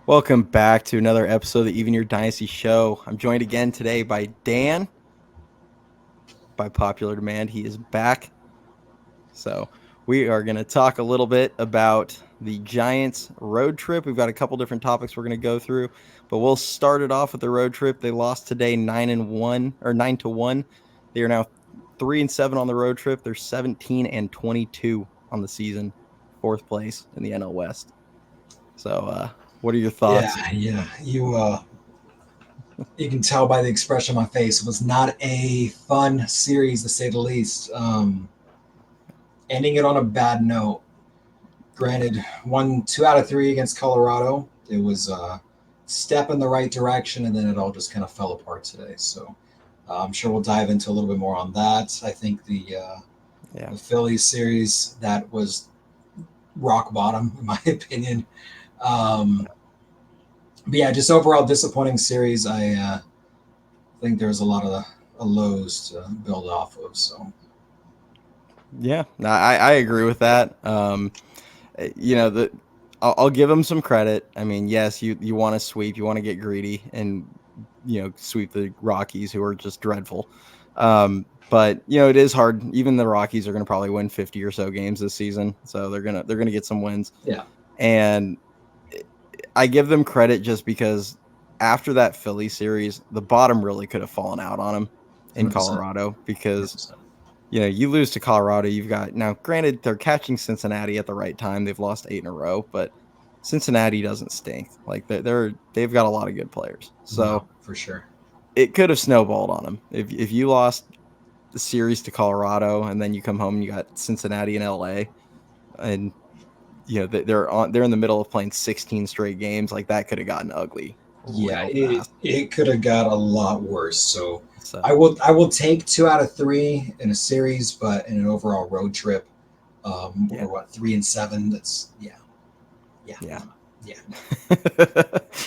Welcome back to another episode of the Even Your Dynasty Show. I'm joined again today by Dan. By popular demand, he is back. So we are going to talk a little bit about the Giants road trip. We've got a couple different topics we're going to go through, but we'll start it off with the road trip. They lost today 9-1 or 9-1. They are now 3-7 on the road trip. They're 17-22 on the season, fourth place in the NL West. So, what are your Yeah, thoughts? yeah. You can tell by the expression on my face. It was not a fun series to say the least. Ending it on a bad note. Yeah. Granted, won 2 out of 3 against Colorado. It was a step in the right direction, and then it all just kind of fell apart today. So I'm sure we'll dive into a little bit more on that. I think Yeah. the Phillies series that was rock bottom, in my opinion. Um, but yeah, just overall disappointing series. I think there's a lot of lows to build off of. So Yeah, no, I agree with that. You know, I'll give them some credit. I mean, yes, you want to sweep, you want to get greedy, and sweep the Rockies, who are just dreadful. But it is hard. Even the Rockies are going to probably win 50 or so games this season, so they're gonna get some wins. yeah, And I give them credit just because after that Philly series, the bottom really could have fallen out on them in 100%, Colorado because 100%. you lose to Colorado. You've got now, granted, they're catching Cincinnati at the right time. They've lost 8 in a row, but Cincinnati doesn't stink. Like they've got a lot of good players. No, So for sure. it could have snowballed on them. If you lost the series to Colorado and then you come home and you got Cincinnati and LA, and they're in the middle of playing 16 straight games, like that could have gotten ugly Yeah, real it fast. it could have got a lot worse. So I So will I will take 2 out of 3 in a series, but in an overall road trip, yeah, we're what 3-7. That's yeah, yeah. yeah.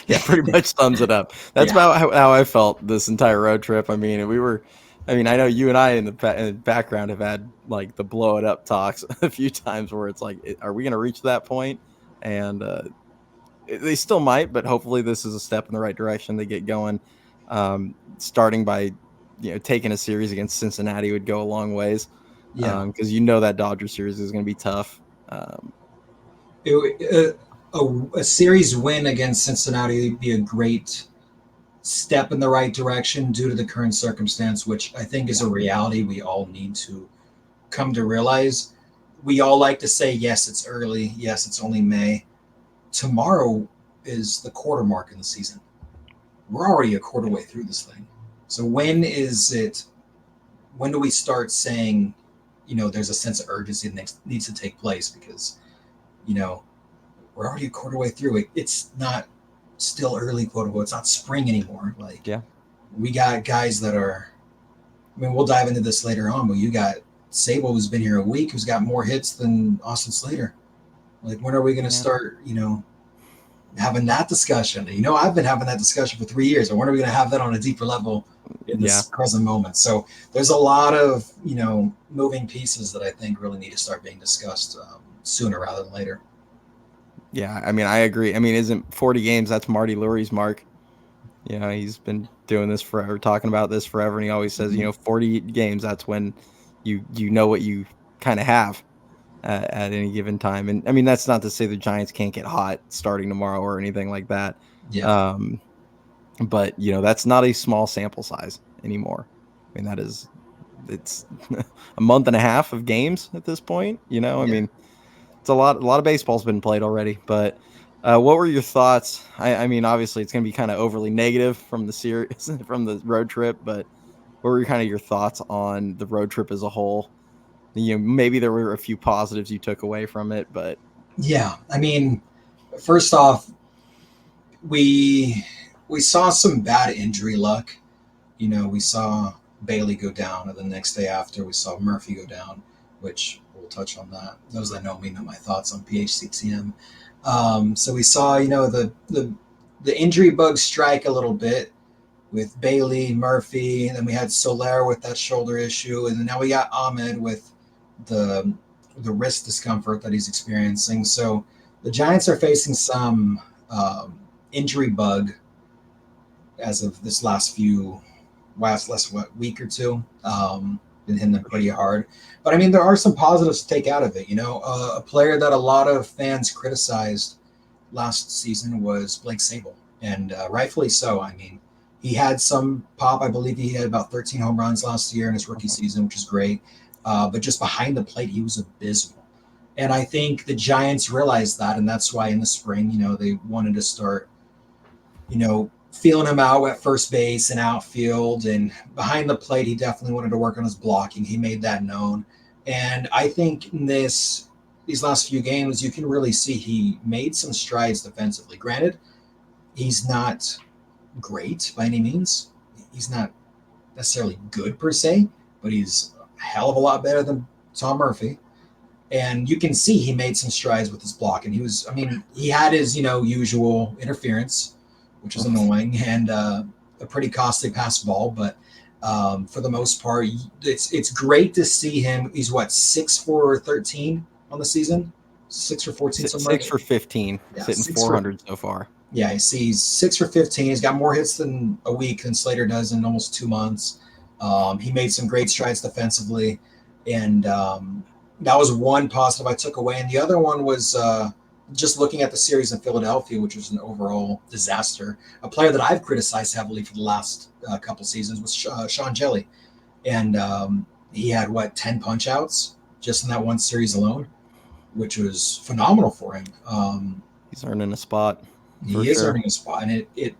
Yeah, pretty much sums it up. That's Yeah, about how I felt this entire road trip. I mean, I know you and I in the background have had like the blow it up talks a few times where it's like, are we going to reach that point? And they still might, but hopefully this is a step in the right direction. They get going, starting by taking a series against Cincinnati would go a long ways yeah. because that Dodger series is going to be tough. A series win against Cincinnati would be a great step in the right direction due to the current circumstance, which I think is Yeah, a reality we all need to come to realize. We all like to say, yes, it's early. Yes, it's only May. Tomorrow is the quarter mark in the season. We're already a quarter way through this thing. So when is it? When do we start saying, there's a sense of urgency that needs to take place because, you know, we're already a quarter way through it. It's not still early, quote unquote. It's not spring anymore. Like yeah, we got guys that are. I mean, we'll dive into this later on, but you got Sable who's been here a week, who's got more hits than Austin Slater. Like, when are we going to yeah, start? Having that discussion. I've been having that discussion for 3 years. And when are we going to have that on a deeper level in yeah. this present moment? So there's a lot of moving pieces that I think really need to start being discussed sooner rather than later. Yeah, I mean, I agree. I mean, isn't 40 games? That's Marty Lurie's mark. He's been doing this forever, talking about this forever, and he always says, Mhm. 40 games. That's when you know what you kind of have at any given time. And I mean, that's not to say the Giants can't get hot starting tomorrow or anything like that. Yeah, Um, but that's not a small sample size anymore. I mean, it's a month and a half of games at this point. I yeah. mean, it's a lot of baseball's been played already, but what were your thoughts? I mean, obviously it's going to be kind of overly negative from the series from the road trip, but what were kind of your thoughts on the road trip as a whole? Maybe there were a few positives you took away from it, but Yeah. I mean, first off, we we saw some bad injury luck. We saw Bailey go down, and the next day after, we saw Murphy go down, which we'll touch on that. Those that know me know my thoughts on PHCTM. So we saw, the injury bug strike a little bit with Bailey, Murphy, and then we had Soler with that shoulder issue, and then now we got Ahmed with the wrist discomfort that he's experiencing. So the Giants are facing some injury bug as of this last what week or two. Been hitting them pretty hard. But I mean, there are some positives to take out of it. A player that a lot of fans criticized last season was Blake Sable, and rightfully so. I mean, he had some pop. I believe he had about 13 home runs last year in his rookie season, which is great. But just behind the plate, he was abysmal. And I think the Giants realized that, and that's why in the spring, they wanted to start, feeling him out at first base and outfield and behind the plate. He definitely wanted to work on his blocking. He made that known. And I think in these last few games, you can really see he made some strides defensively. Granted, he's not great by any means. He's not necessarily good per se, but he's a hell of a lot better than Tom Murphy. And you can see he made some strides with his block. And he had his, usual interference, which is annoying, and a pretty costly pass ball. But for the most part, it's great to see him. He's what, 6 for 13 on the season, 6 for 14, something like 6 for 15, yeah, sitting 400 so far. Yeah, I see. He's 6 for 15. He's got more hits than a week than Slater does in almost 2 months. He made some great strides defensively, and that was one positive I took away. And the other one was just looking at the series in Philadelphia, which was an overall disaster. A player that I've criticized heavily for the last couple seasons was Sean Jelly, and he had 10 punch outs just in that one series alone, which was phenomenal for him. He's earning a spot. He is earning a spot, and it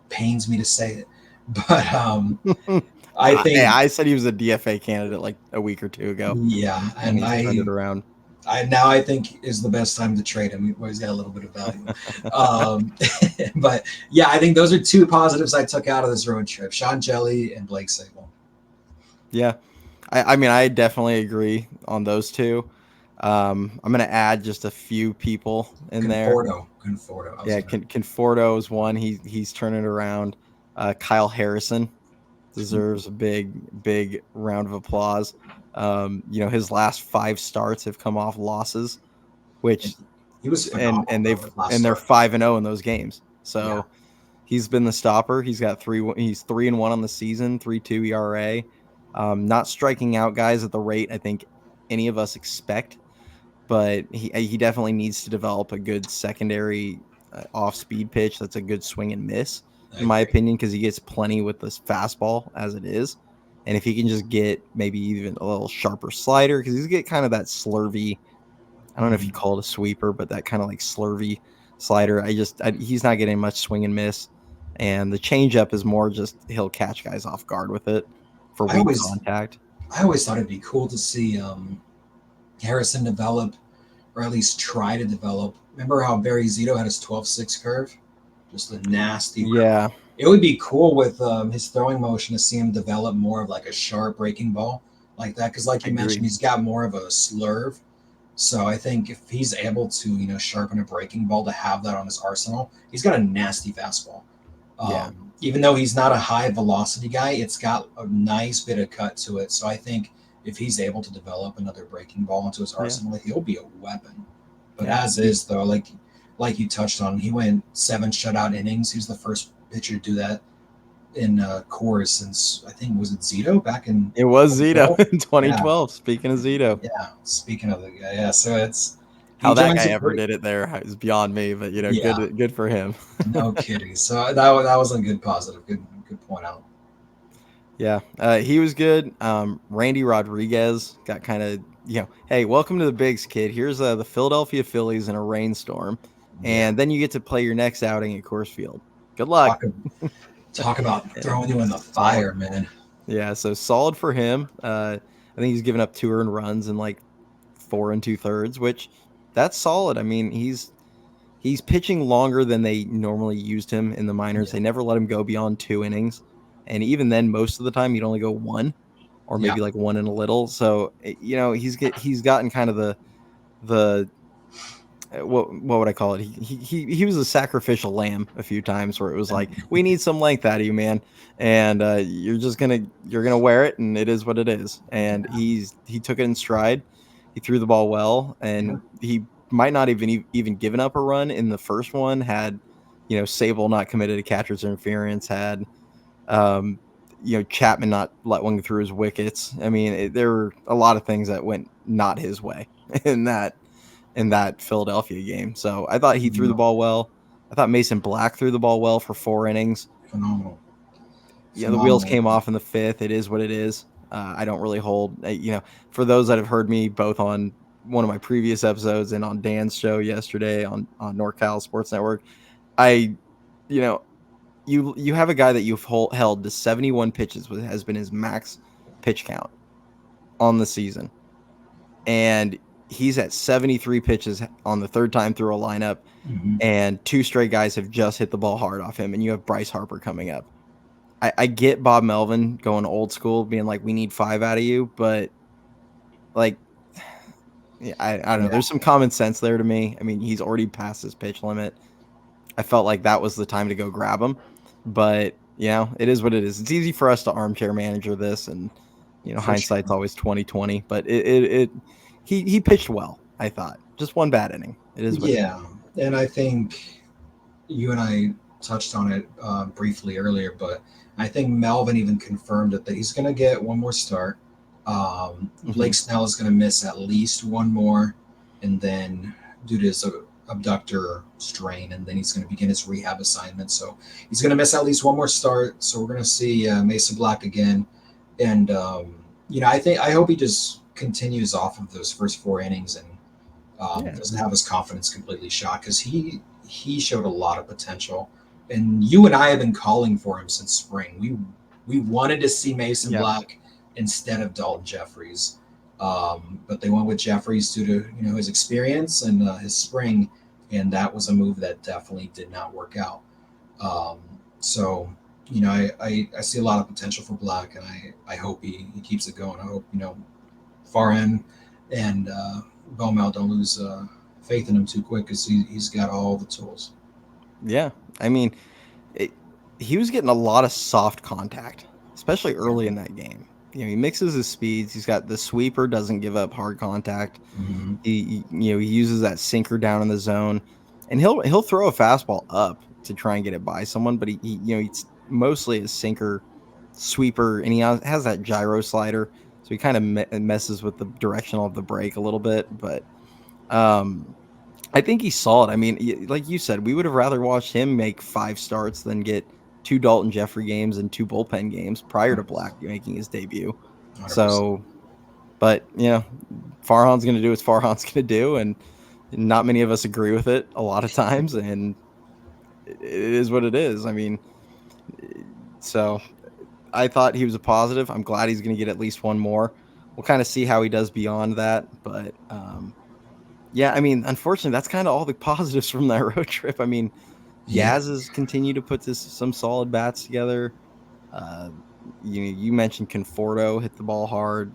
pains me to say it, but I said he was a DFA candidate like a week or two ago. Yeah, and he's turned it around. I think is the best time to trade him. He's got a little bit of value. But yeah, I think those are two positives I took out of this road trip: Sean Jelly and Blake Sable. Yeah, I mean, I definitely agree on those two. I'm going to add just a few people in there. Conforto. Yeah, Conforto is one. He's turning it around. Kyle Harrison deserves a big round of applause. His last 5 starts have come off losses, which he was and they're 5-0 in those games. So he's been the stopper. He's got 3-1 on the season, 3.2 ERA. Not striking out guys at the rate I think any of us expect, but he definitely needs to develop a good secondary off-speed pitch that's a good swing and miss, in my opinion, because he gets plenty with this fastball as it is. And if he can just get maybe even a little sharper slider, because he's get kind of that slurvy, I don't know if you call it a sweeper, but that kind of like slurvy slider. He's not getting much swing and miss. And the changeup is more just he'll catch guys off guard with it for weak contact. I always thought it'd be cool to see Harrison develop, or at least try to develop. Remember how Barry Zito had his 12-6 curve? Just a nasty. Yeah. It would be cool with his throwing motion to see him develop more of like a sharp breaking ball like that. Because like you mentioned, he's got more of a slurve. So I think if he's able to, sharpen a breaking ball to have that on his arsenal, he's got a nasty fastball. Even though he's not a high velocity guy, it's got a nice bit of cut to it. So I think if he's able to develop another breaking ball into his arsenal, he'll be a weapon. But as is, though, like you touched on, he went 7 shutout innings. He was the first pitcher to do that in Coors since, I think, was it Zito back in? It was Zito in 2012. Yeah. Speaking of Zito. Yeah, speaking of the guy. Yeah, so it's... How that guy ever did it there is beyond me, but, good for him. No kidding. So that was a good positive. Good point out. Yeah, he was good. Randy Rodriguez got kind of, hey, welcome to the bigs, kid. Here's the Philadelphia Phillies in a rainstorm, and then you get to play your next outing at Coors Field. Good luck. Talk about throwing you in the fire, man. Yeah, so solid for him. I think he's given up 2 earned runs in like 4 2/3, which that's solid. I mean, he's pitching longer than they normally used him in the minors. They never let him go beyond 2 innings. And even then, most of the time, he'd only go 1 or maybe like 1 and a little. So, he's gotten kind of the what would I call it? He was a sacrificial lamb a few times where it was like, we need some length out of you, man. And you're gonna wear it, and it is what it is. And he took it in stride. He threw the ball well, and he might not even given up a run in the first one had Sable not committed a catcher's interference, had um, Chapman not let one through his wickets. I mean, there were a lot of things that went not his way in that Philadelphia game. So I thought he threw the No, ball well. I thought Mason Black threw the ball well for 4 innings. phenomenal, Yeah, the wheels phenomenal. came off in the fifth. It is what it is. I don't really hold, for those that have heard me both on one of my previous episodes and on Dan's show yesterday on NorCal Sports Network, I, you know, you have a guy that you've held to 71 pitches, which has been his max pitch count on the season, and he's at 73 pitches on the third time through a lineup, Hmm. and two straight guys have just hit the ball hard off him, and you have Bryce Harper coming up. I get Bob Melvin going old school, being like, we need 5 out of you, but like, yeah, I don't know. Yeah, There's some common sense there to me. I mean, he's already past his pitch limit. I felt like that was the time to go grab him, but it is what it is. It's easy for us to armchair manager this, and for hindsight's sure. always 20/20. But he pitched well. I thought just one bad inning. It is what it is. Yeah, and I think you and I touched on it briefly earlier, but I think Melvin even confirmed it that he's going to get one more start. Mm-hmm. Blake Snell is going to miss at least one more, and then due to his abductor strain, and then he's going to begin his rehab assignment. So he's going to miss at least one more start. So we're going to see Mason Black again, and I hope he just continues off of those first 4 innings and Yeah, doesn't have his confidence completely shot because he showed a lot of potential. And you and I have been calling for him since spring. We wanted to see Mason yeah, Black instead of Dalton Jeffries, but they went with Jeffries due to his experience and his spring, and that was a move that definitely did not work out. Um, so I see a lot of potential for Black, and I hope he keeps it going. I hope Farhan and Bomel don't lose faith in him too quick because he's got all the tools. yeah. I mean, it, he was getting a lot of soft contact, especially Yeah. early in that game. He mixes his speeds. He's got the sweeper, doesn't give up hard contact. Mm-hmm. He uses that sinker down in the zone, and he'll throw a fastball up to try and get it by someone, but he's mostly a sinker sweeper, and he has that gyro slider, so he kind of messes with the directional of the break a little bit, but um I think he's solid. I mean, like you said, we would have rather watched him make 5 starts than get 2 Dalton Jeffrey games and 2 bullpen games prior to Black making his debut. 100%. So, but Farhan's going to do what Farhan's going to do, and not many of us agree with it a lot of times, and it is what it is. I mean, so I thought he was a positive. I'm glad he's going to get at least one more. We'll kind of see how he does beyond that, but yeah, I mean, unfortunately, that's kind of all the positives from that road trip. I mean, Yeah. Yaz has continued to put some solid bats together. Uh, you mentioned Conforto hit the ball hard.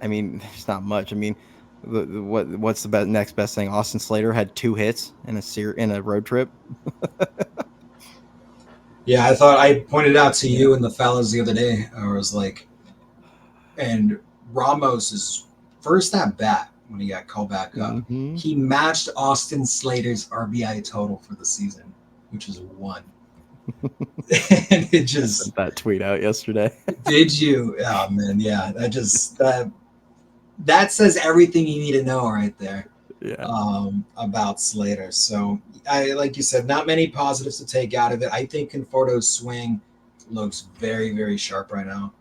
I mean, there's not much. I mean, what's the next best thing? Austin Slater had 2 hits in a road trip. Yeah, I thought I pointed out to Yeah. you and the fellas the other day. I was like, and Ramos's first at bat when he got called back up, Mm-hmm. he matched Austin Slater's RBI total for the season, which is 1. And it I just sent that tweet out yesterday. did you? Oh man, yeah. That says everything you need to know right there Yeah. about Slater. So I like you said, not many positives to take out of it. I think Conforto's swing looks very, very sharp right now.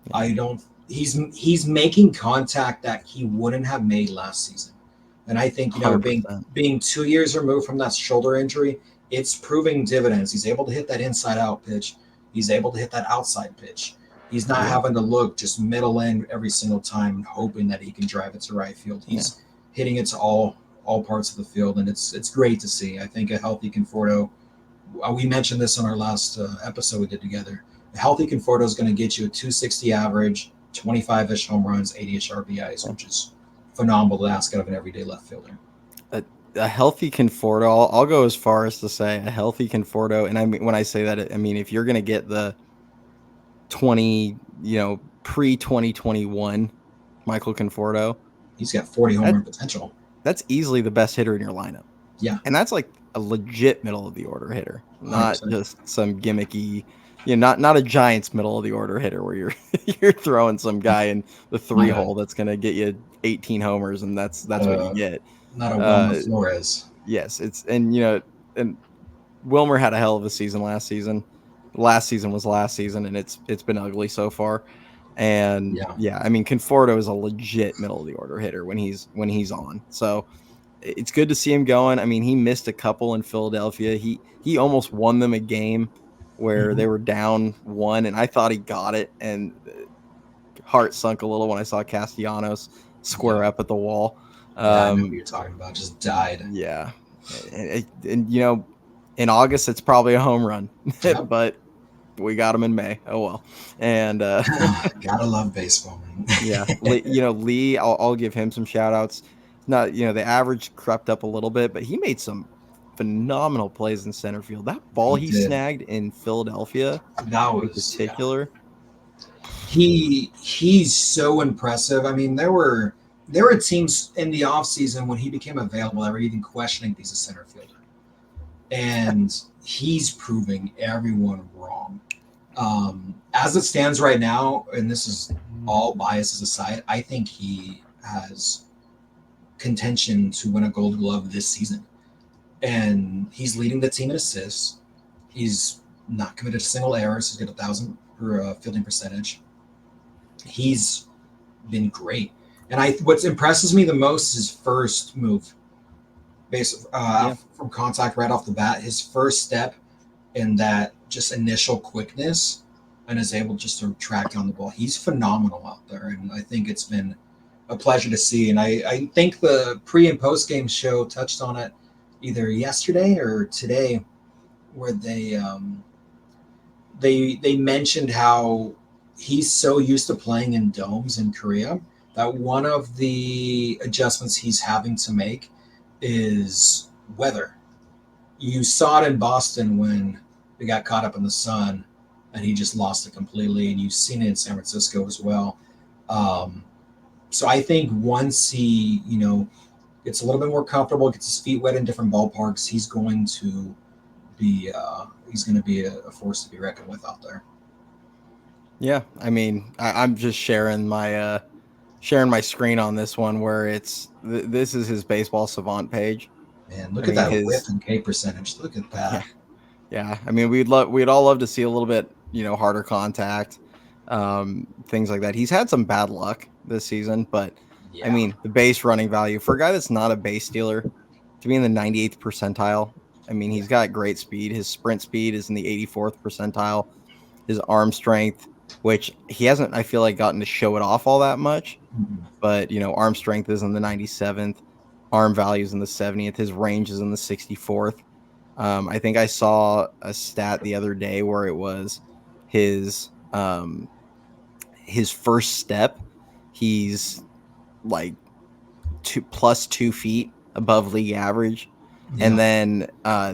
Yeah. I don't. He's making contact that he wouldn't have made last season, and I think 100%. being 2 years removed from that shoulder injury, it's proving dividends. He's able to hit that inside out pitch. He's able to hit that outside pitch. He's not Yeah. having to look just middle in every single time and hoping that he can drive it to right field. Yeah. He's hitting it to all parts of the field, and it's great to see. I think a healthy Conforto. We mentioned this on our last episode we did together. A healthy Conforto is going to get you a 260 average, 25-ish home runs, 80-ish RBIs, which is phenomenal to ask out of an everyday left fielder. A healthy Conforto, I'll go as far as to say a healthy Conforto, and I mean when I say that, I mean if you're going to get the 20, pre 2021 Michael Conforto, He's got 40 home that run potential. that's easily the best hitter in your lineup, Yeah. and that's like a legit middle of the order hitter, not 100%. just some gimmicky, not a Giants middle of the order hitter where you're you're throwing some guy in the three Not a hole that's gonna get you 18 homers and that's not what you a get. not a Wilmer Uh, Flores. yes, it's and Wilmer had a hell of a season last season. Last season was last season, and it's been ugly so far. And Yeah. yeah, I mean Conforto is a legit middle of the order hitter when he's on. So it's good to see him going. I mean, he missed a couple in Philadelphia. He almost won them a game where Mhm. they were down one, and I thought he got it. And heart sunk a little when I saw Castellanos Yeah. square up at the wall. Yeah, I know what Um, you're talking about. Just died. yeah, and in August it's probably a home run, Yep. but we got him in May. Oh well, and Gotta love baseball, man. yeah, Lee, I'll give him some shout outs. Not, the average crept up a little bit, but he made some phenomenal plays in center field. That ball He he did. snagged in Philadelphia That in was, yeah. particular. He's so impressive. I mean, there were teams in the offseason when he became available that were even questioning if he's a center fielder. And he's proving everyone wrong. As it stands right now, and this is all biases aside, I think he has contention to win a Gold Glove this season. And he's leading the team in assists. He's not committed to single errors. He's got 1,000 per fielding percentage. He's been great. And what impresses me the most is his first move, based Yeah, from contact right off the bat. His first step in that just initial quickness, and is able just to track down the ball. He's phenomenal out there, and I think it's been a pleasure to see. And I think the pre and post game show touched on it either yesterday or today, where they mentioned how he's so used to playing in domes in Korea that one of the adjustments he's having to make is weather. You saw it in Boston when they got caught up in the sun and he just lost it completely, and you've seen it in San Francisco as well. Um, so I think once he, gets a little bit more comfortable, gets his feet wet in different ballparks, he's going to be a force to be reckoned with out there. yeah. I mean, I'm just sharing my screen on this one where this is his baseball savant page. Man, I look at mean, that whiff his and K percentage. Look at yeah, that. yeah. I mean, we'd all love to see a little bit, harder contact, things like that. He's had some bad luck this season, but I Yeah. mean, the base running value for a guy that's not a base stealer to be in the 98th percentile. I mean, he's got great speed. His sprint speed is in the 84th percentile. His arm strength, which he hasn't, I feel like, gotten to show it off all that much, Mhm. but arm strength is in the 97th, arm value is in the 70th, his range is in the 64th. I think I saw a stat the other day where it was his his first step, he's like 2 + 2 feet above league average. And Yeah. then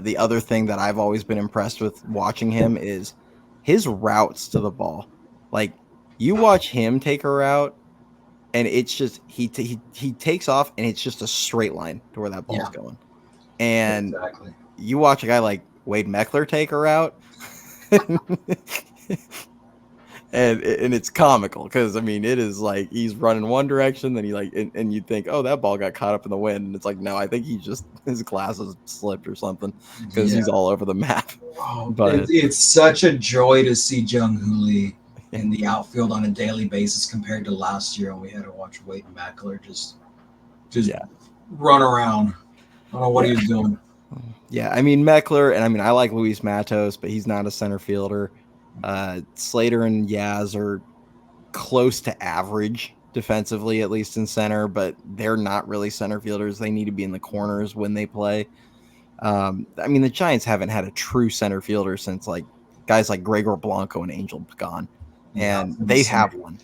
the other thing that I've always been impressed with watching him is his routes to the ball. Like, you watch him take a route, and it's just he takes off, and it's just a straight line to where that ball's Yeah. going. And Exactly. you watch a guy like Wade Meckler take a route, and it's comical because I mean it is like he's running one direction, then he like and you think, oh, that ball got caught up in the wind, and it's like, no, I think he just his glasses slipped or something because Yeah. he's all over the map. Oh, But it's such a joy to see Jung Hoo Lee yeah, in the outfield on a daily basis compared to last year when we had to watch Wade Mackler just yeah, run around. I don't know what yeah, he was doing. yeah. I mean Meckler, and I mean I like Luis Matos, but he's not a center fielder. Slater and Yaz are close to average defensively, at least in center, but they're not really center fielders. They need to be in the corners when they play. I mean, the Giants haven't had a true center fielder since like guys like Gregor Blanco and Angel Pagan, Yeah, and from the they have city. one.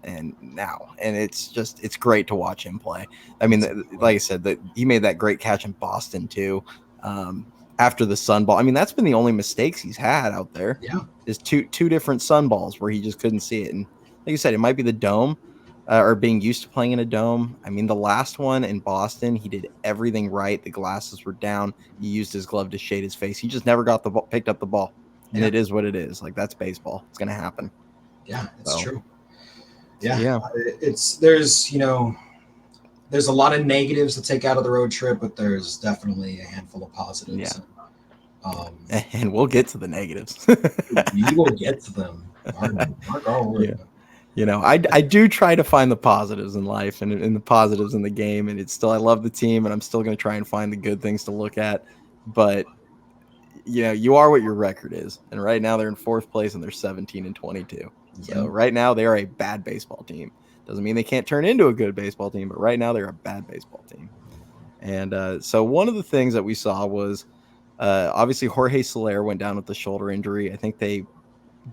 And now, and it's great to watch him play. I mean, like I said, that he made that great catch in Boston too. Um, After the sun ball, I mean, that's been the only mistakes he's had out there. Yeah. Is two different sun balls where he just couldn't see it. And like you said, it might be the dome, or being used to playing in a dome. I mean, the last one in Boston, he did everything right. The glasses were down. He used his glove to shade his face. He just never got the ball, picked up the ball, and Yeah, it is what it is. Like that's baseball. It's gonna happen. yeah, it's So true. Yeah, yeah, it's there's a lot of negatives to take out of the road trip, but there's definitely a handful of yeah, positives. Um, and we'll get to the negatives. we will get to them. Mark our Yeah. word. I do try to find the positives in life and the positives in the game, and it's still I love the team, and I'm still going to try and find the good things to look at. But you are what your record is, and right now they're in fourth place and they're 17-22. So Yep. right now they are a bad baseball team. Doesn't mean they can't turn into a good baseball team, but right now they're a bad baseball team. And so one of the things that we saw was obviously Jorge Soler went down with the shoulder injury. I think they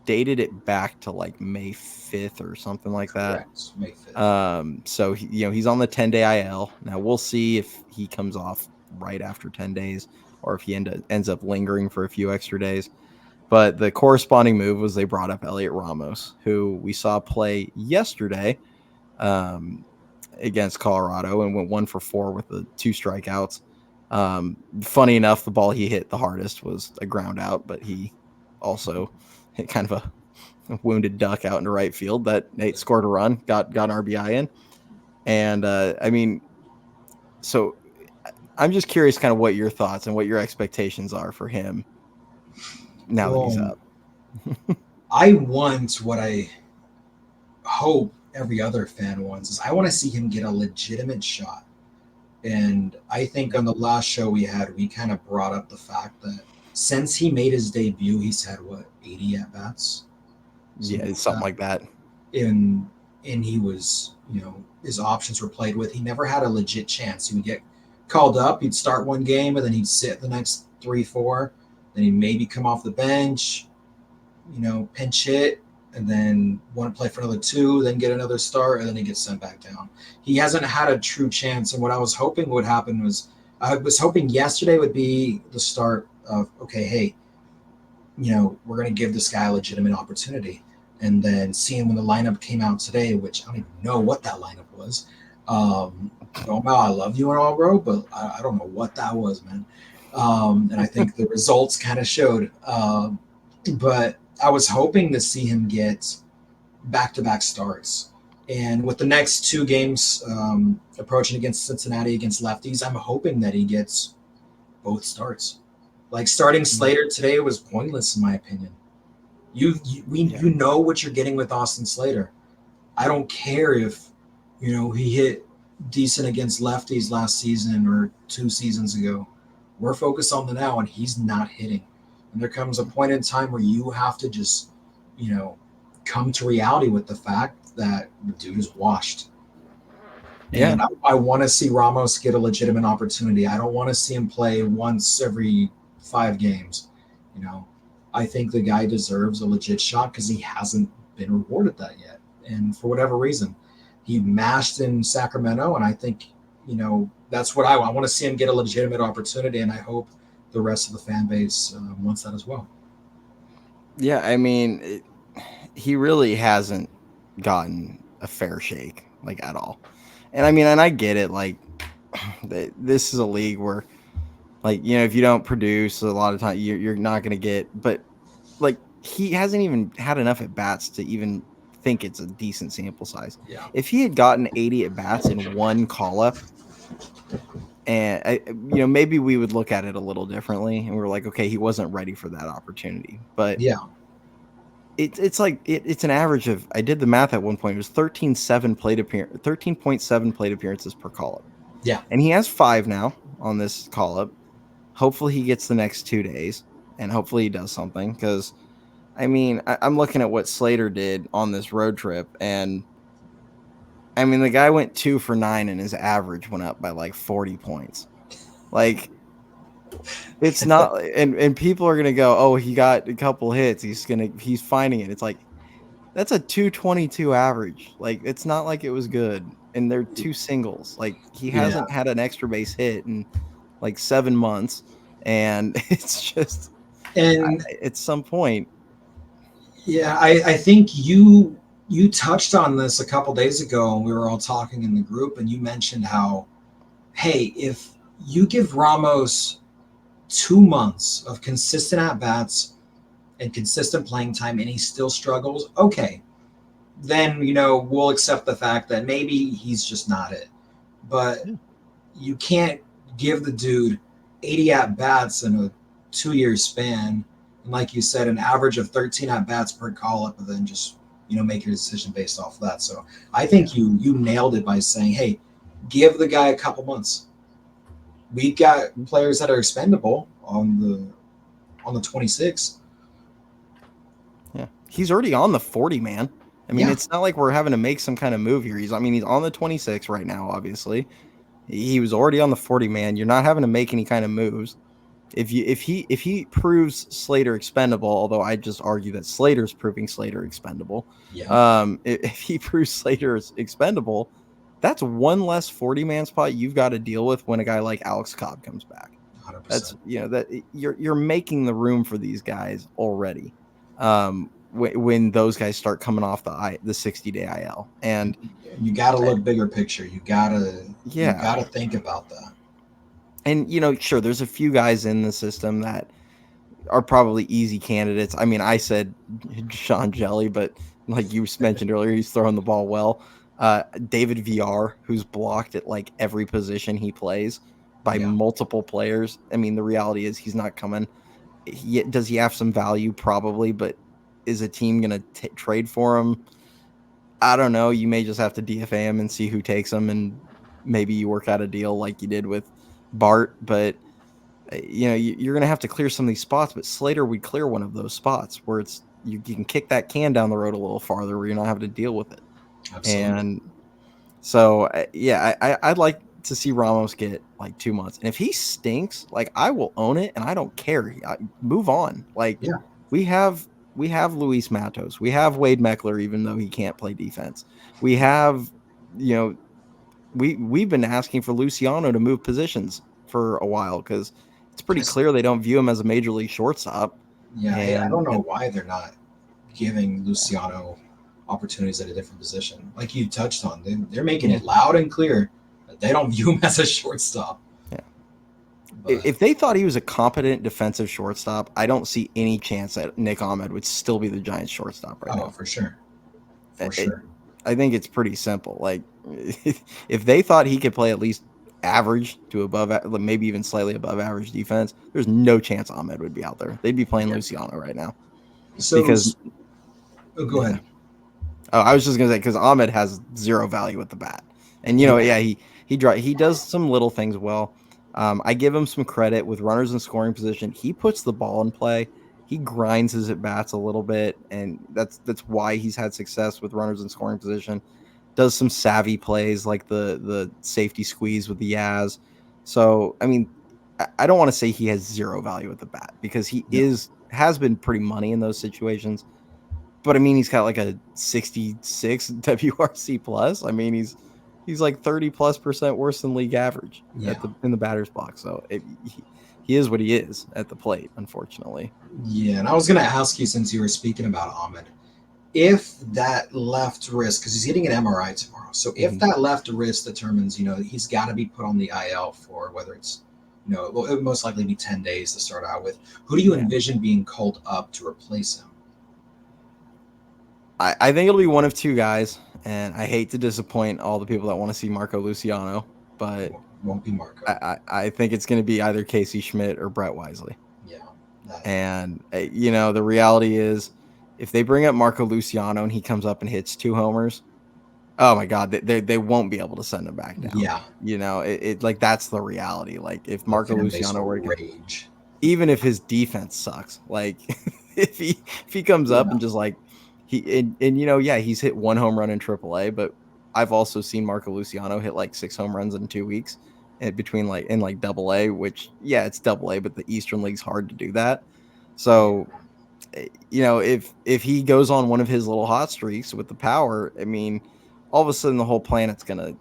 dated it back to like May 5th or something like that. Correct. May 5th. So he's on the 10-day IL. Now we'll see if he comes off right after 10 days or if he ends up lingering for a few extra days. But the corresponding move was they brought up Elliot Ramos, who we saw play yesterday um, against Colorado and went 1 for 4 with the 2 strikeouts. Funny enough, the ball he hit the hardest was a ground out, but he also hit kind of a wounded duck out into right field that Nate scored a run, got an RBI in. And I mean, so I'm just curious kind of what your thoughts and what your expectations are for him now that he's Well, up. I want what I hope every other fan wants is I want to see him get a legitimate shot. And I think on the last show we had, we kind of brought up the fact that since he made his debut, he's had what 80 at bats, Yeah, something it's like something that. like that. And he was, his options were played with. He never had a legit chance. He would get called up, he'd start one game, and then he'd sit the next 3, 4. Then he'd maybe come off the bench, pinch hit, and then want to play for another 2, then get another start, and then he gets sent back down. He hasn't had a true chance. And what I was hoping would happen was I was hoping yesterday would be the start of, okay, hey, we're going to give this guy a legitimate opportunity. And then seeing when the lineup came out today, which I don't even know what that lineup was. Romeo, I love you and all, bro, but I don't know what that was, man. And I think the results kind of showed. But I was hoping to see him get back-to-back starts. And with the next 2 games approaching against Cincinnati against lefties, I'm hoping that he gets both starts. Like starting Slater today was pointless in my opinion. Yeah. You know what you're getting with Austin Slater. I don't care if he hit decent against lefties last season or 2 seasons ago. We're focused on the now, and he's not hitting. And there comes a point in time where you have to just you know come to reality with the fact that the dude is washed. Yeah. And I want to see Ramos get a legitimate opportunity. I don't want to see him play once every 5 games. You know, I think the guy deserves a legit shot because he hasn't been rewarded that yet. And for whatever reason, he mashed in Sacramento. And I think, that's what I want to see him get a legitimate opportunity. And I hope the rest of the fan base wants that as well. Yeah. I mean, he really hasn't gotten a fair shake, like at all. And I mean, and I get it. Like, this is a league where, like, if you don't produce a lot of time, you're not going to get. But like, he hasn't even had enough at bats to even think it's a decent sample size. Yeah. If he had gotten 80 at bats in one call up, and maybe we would look at it a little differently, and we're like, okay, he wasn't ready for that opportunity. But Yeah. it's like it's an average of, I did the math at one point, it was 13.7 plate appearances per call up, Yeah. and he has 5 now on this call up. Hopefully he gets the next 2 days, and hopefully he does something, because I mean, I'm looking at what Slater did on this road trip, and I mean, the guy went 2 for 9 and his average went up by like 40 points. Like, it's not, and people are gonna go, oh, he got a couple hits, he's finding it. It's like, that's a 222 average. Like, it's not like it was good. And they're 2 singles. Like, he Yeah. hasn't had an extra base hit in like 7 months. And it's just, And at some point, yeah, I think you You touched on this a couple days ago, and we were all talking in the group, and you mentioned how, hey, if you give Ramos 2 months of consistent at bats and consistent playing time, and he still struggles, okay, then we'll accept the fact that maybe he's just not it. But Yeah. you can't give the dude 80 at bats in a 2 year span, and like you said, an average of 13 at bats per call up, and then just make your decision based off of that. So I Yeah. think you nailed it by saying, hey, give the guy a couple months. We've got players that are expendable on the 26. Yeah. He's already on the 40, man. I mean, Yeah, it's not like we're having to make some kind of move here. He's on the 26 right now, obviously. He was already on the 40, man. You're not having to make any kind of moves. If he proves Slater expendable, although I just argue that Slater's proving Slater expendable. yeah, If he proves Slater is expendable, that's one less 40-man spot you've got to deal with when a guy like Alex Cobb comes back. That's 100%. that you're making the room for these guys already. When those guys start coming off the 60-day IL, and You got to look bigger picture. You got to yeah, think about that. and sure, there's a few guys in the system that are probably easy candidates. I mean, I said Sean Jelly, but like you mentioned earlier, he's throwing the ball well. David VR, who's blocked at like every position he plays by Yeah, multiple players. I mean, the reality is he's not coming. Does he have some value? Probably, but is a team going to trade for him? I don't know. You may just have to DFA him and see who takes him, and maybe you work out a deal like you did with Bart. But you're going to have to clear some of these spots. But Slater would clear one of those spots where it's you can kick that can down the road a little farther, where you're not having to deal with it. absolutely. And so, yeah, I'd like to see Ramos get like 2 months. And if he stinks, like I will own it and I don't care. Move on. Like Yeah, we have we have Luis Matos. We have Wade Meckler, even though he can't play defense. We have, you know, we've been asking for Luciano to move positions for a while because it's pretty just clear they don't view him as a major league shortstop. yeah. I don't know And why they're not giving Luciano opportunities at a different position. Like you touched on, they're making yeah, it loud and clear that they don't view him as a shortstop. yeah. But If they thought he was a competent defensive shortstop, I don't see any chance that Nick Ahmed would still be the Giants shortstop right oh, now. for sure, for It, sure. I think it's pretty simple. Like, if they thought he could play at least average to above, maybe even slightly above average defense, there's no chance Ahmed would be out there. They'd be playing Yeah. Luciano right now So because, oh, go yeah. ahead. Oh, I was just gonna say because Ahmed has zero value at the bat, and Yeah, yeah, he does some little things well. I give him some credit with runners in scoring position. He puts the ball in play. He grinds his at bats a little bit, and that's why he's had success with runners in scoring position. Does some savvy plays like the safety squeeze with the Yaz. So I mean, I don't want to say he has zero value at the bat because he no, has been pretty money in those situations, but I mean, he's got like a 66 WRC plus. I mean, he's like 30+% worse than league average yeah, in the batter's box. So he is what he is at the plate, unfortunately. yeah. And I was gonna ask you, since you were speaking about Ahmed, if that left wrist, because he's getting an MRI tomorrow, so if Mhm. that left wrist determines, he's got to be put on the IL for whether it's, it would most likely be 10 days to start out with. Who do you Yeah, envision being called up to replace him? I think it'll be one of two guys, and I hate to disappoint all the people that want to see Marco Luciano, but Won't be Marco. I think it's going to be either Casey Schmidt or Brett Wisely. Yeah, that, And the reality is, if they bring up Marco Luciano and he comes up and hits 2 homers, oh my God, they won't be able to send him back down. yeah, Like that's the reality. Like if the Marco fan base Luciano will were to, rage. even if his defense sucks, like if he comes up Yeah, and just like yeah, he's hit 1 home run in AAA, but I've also seen Marco Luciano hit like 6 home runs in 2 weeks between like in like AA, which yeah, it's AA, but the Eastern League's hard to do that. yeah, So if he goes on one of his little hot streaks with the power, I mean, all of a sudden the whole planet's gonna,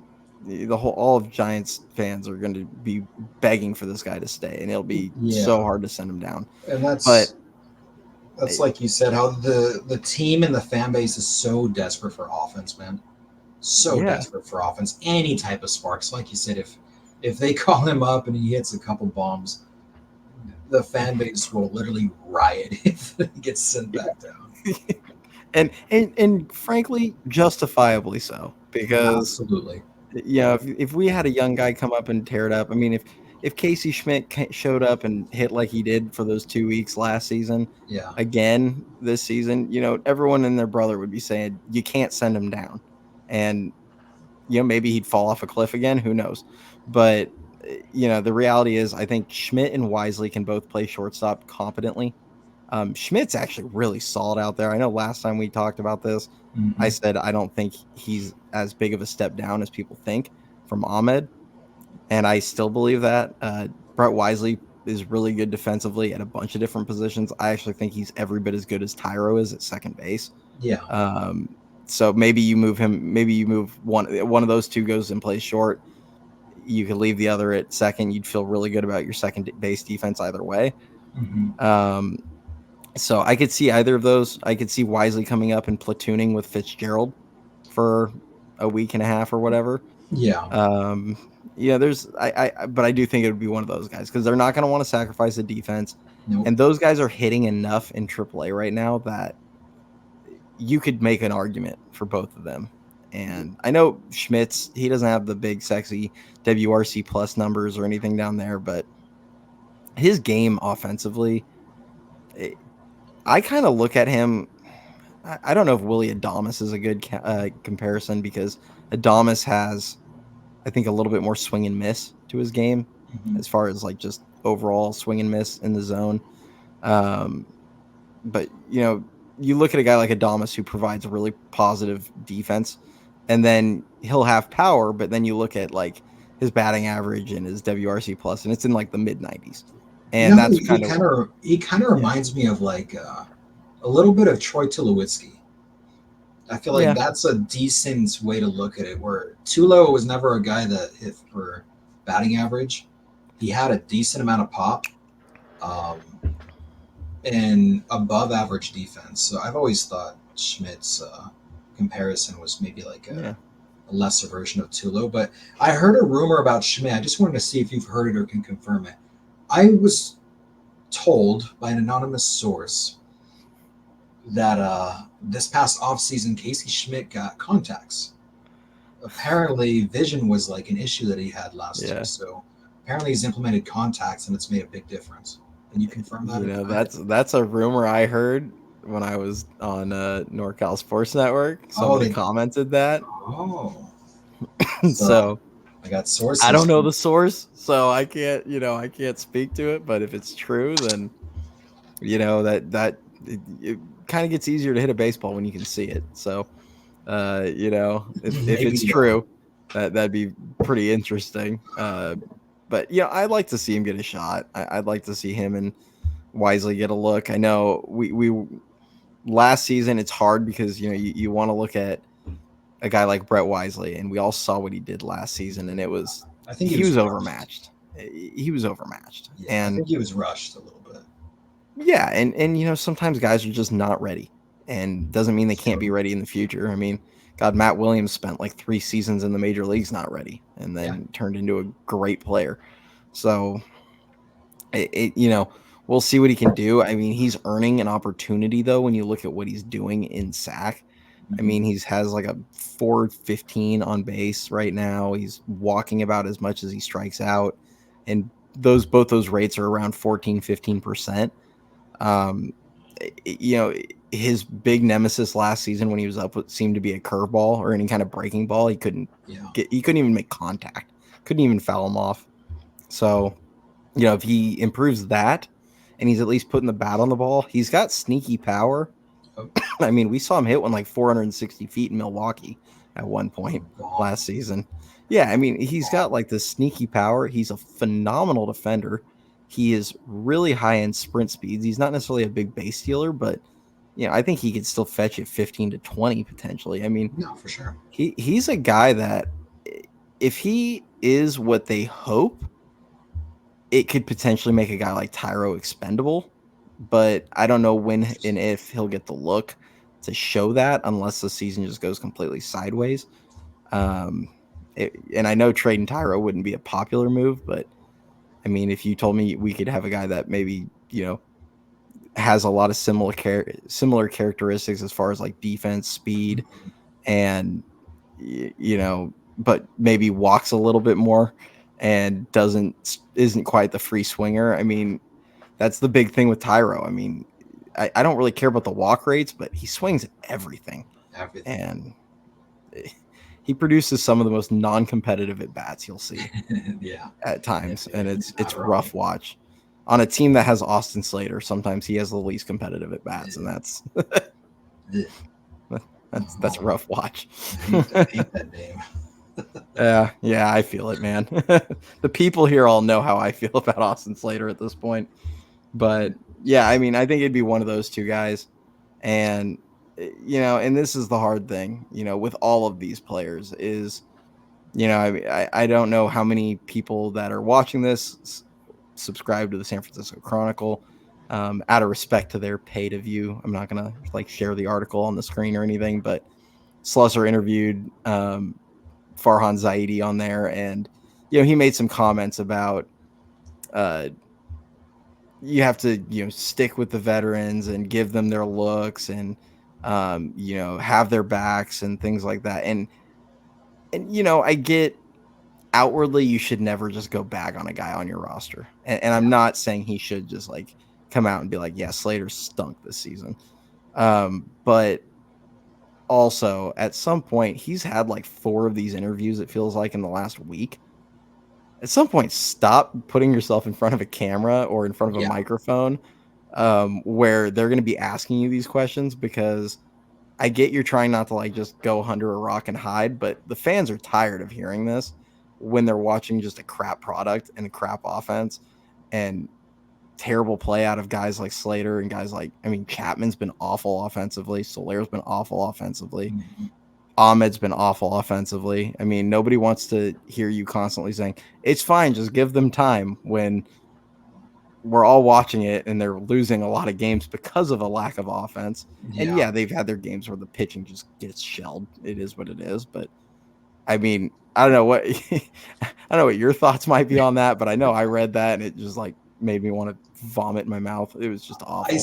the whole all of Giants fans are going to be begging for this guy to stay, and it'll be so yeah. hard to send him down. And But that's That's like you said, how the team and the fan base is so desperate for offense, man. So Yeah, desperate for offense. Any type of sparks, like you said, if they call him up and he hits a couple bombs, the fan base will literally riot if he gets sent back down. and frankly, justifiably so, because Absolutely. if we had a young guy come up and tear it up, I mean, if Casey Schmidt showed up and hit like he did for those 2 weeks last season, Yeah. again this season, everyone and their brother would be saying you can't send him down, and maybe he'd fall off a cliff again. Who knows? But the reality is, I think Schmidt and Wisely can both play shortstop competently. Schmidt's actually really solid out there. I know last time we talked about this, I Hmm. said I don't think he's as big of a step down as people think from Ahmed, and I still believe that. Brett Wisely is really good defensively at a bunch of different positions. I actually think he's every bit as good as Tyro is at second base. Yeah. Um, so maybe you move him. Maybe you move one of those two goes and plays short. You could leave the other at second. You'd feel really good about your second base defense either way. Hmm. Um, so I could see either of those. I could see Wisely coming up and platooning with Fitzgerald for a week and a half or whatever. Yeah. Um, there's but I do think it would be one of those guys because they're not going to want to sacrifice the defense, Nope. and those guys are hitting enough in AAA right now that you could make an argument for both of them. And I know Schmitz, he doesn't have the big sexy WRC plus numbers or anything down there, but his game offensively, eh, I kind of look at him. I don't know if Willie Adames is a good comparison because Adames has, I think, a little bit more swing and miss to his game Hmm. as far as like just overall swing and miss in the zone. Um, but you look at a guy like Adames who provides a really positive defense, and then he'll have power, but then you look at like his batting average and his WRC plus, and it's in like the mid 90s, You and know, that's he kind of kind of he kind of yeah, reminds me of like a little bit of Troy Tulowitzki. I feel like yeah, that's a decent way to look at it. Where Tulo was never a guy that hit for batting average. He had a decent amount of pop, um, and above average defense. So I've always thought Schmidt's comparison was maybe like yeah. a lesser version of Tulo. But I heard a rumor about Schmidt. I just wanted to see if you've heard it or can confirm it. I was told by an anonymous source that this past offseason, Casey Schmidt got contacts. Apparently, vision was like an issue that he had last year. Yeah. So apparently, he's implemented contacts and it's made a big difference. Can you confirm that or deny it? That's a rumor I heard when I was on NorCal Sports Network. Oh, Somebody commented that. oh. So So I got I don't sources. know the source, so I can't speak to it. But if it's true, then that it kind of gets easier to hit a baseball when you can see it. So if it's Maybe, true, that'd be pretty interesting. But I'd like to see him get a shot. I'd like to see him and Wisely get a look. I know we last season it's hard because you want to look at a guy like Brett Wisely, and we all saw what he did last season, and I think he he was was rushed. overmatched. He was overmatched, Yeah, I and think he was rushed a little bit. yeah, and sometimes guys are just not ready, and doesn't mean they can't be True. ready in the future. I mean, God, Matt Williams spent like 3 seasons in the major leagues not ready, and Yeah. then turned into a great player. So we'll see what he can do. I mean, he's earning an opportunity though when you look at what he's doing in sack. I Mhm. mean, he's has like a 415 on base right now. He's walking about as much as he strikes out, and both those rates are around 14-15%. Um, you know, his big nemesis last season when he was up seemed to be a curveball or any kind of breaking ball. Yeah. He couldn't even make contact, couldn't even foul him off. So if he improves that and he's at least putting the bat on the ball, he's got sneaky power. Oh, I mean, we saw him hit one like 460 feet in Milwaukee at one a point bomb. last season. Yeah, I mean, he's got Bomb. like this sneaky power. He's a phenomenal defender. He is really high in sprint speeds. He's not necessarily a big base stealer, but I think he could still fetch it 15 to 20 potentially. I mean, No, for sure. he's a guy that if he is what they hope, it could potentially make a guy like Tyro expendable. but I don't know when and if he'll get the look to show that unless the season just goes completely sideways. Um, and I know trading Tyro wouldn't be a popular move, but I mean, if you told me we could have a guy that maybe has a lot of similar characteristics as far as like defense, speed, and but maybe walks a little bit more and isn't quite the free swinger. I mean, that's the big thing with Tyro. I mean, I don't really care about the walk rates, but he swings everything, Everything. and he produces some of the most non-competitive at bats you'll see Yeah. at times, and You're it's not wrong. rough watch. On a team that has Austin Slater, sometimes he has the least competitive at bats, and that's Ugh. that's rough watch. I hate that name. Yeah, I feel it, man. The people here all know how I feel about Austin Slater at this point. But yeah, I mean, I think it'd be one of those two guys. And and this is the hard thing, with all of these players is, I don't know how many people that are watching this subscribe to the San Francisco Chronicle. Out of respect to their pay to view, I'm not gonna like share the article on the screen or anything, but Slusser interviewed Farhan Zaidi on there, and he made some comments about uh, you have to stick with the veterans and give them their looks and have their backs and things like that. And I get outwardly you should never just go bag on a guy on your roster, and Yeah. I'm not saying he should just like come out and be like, yeah, Slater stunk this season, but also at some point he's had like 4 of these interviews, it feels like, in the last week. At some point, stop putting yourself in front of a camera or in front of a Yeah. microphone, where they're going to be asking you these questions, because I get you're trying not to like just go under a rock and hide, but the fans are tired of hearing this when they're watching just a crap product and a crap offense and terrible play out of guys like Slater and guys like, I mean, Chapman's been awful offensively. Solaire's been awful offensively. Mhm. Ahmed's been awful offensively. I mean, nobody wants to hear you constantly saying, it's fine, just give them time, when we're all watching it and they're losing a lot of games because of a lack of offense. And Yeah. yeah, they've had their games where the pitching just gets shelled. It is what it is. But I mean, I don't know what I don't know what your thoughts might be on that, but I know I read that and it just like made me want to vomit in my mouth. It was just awful.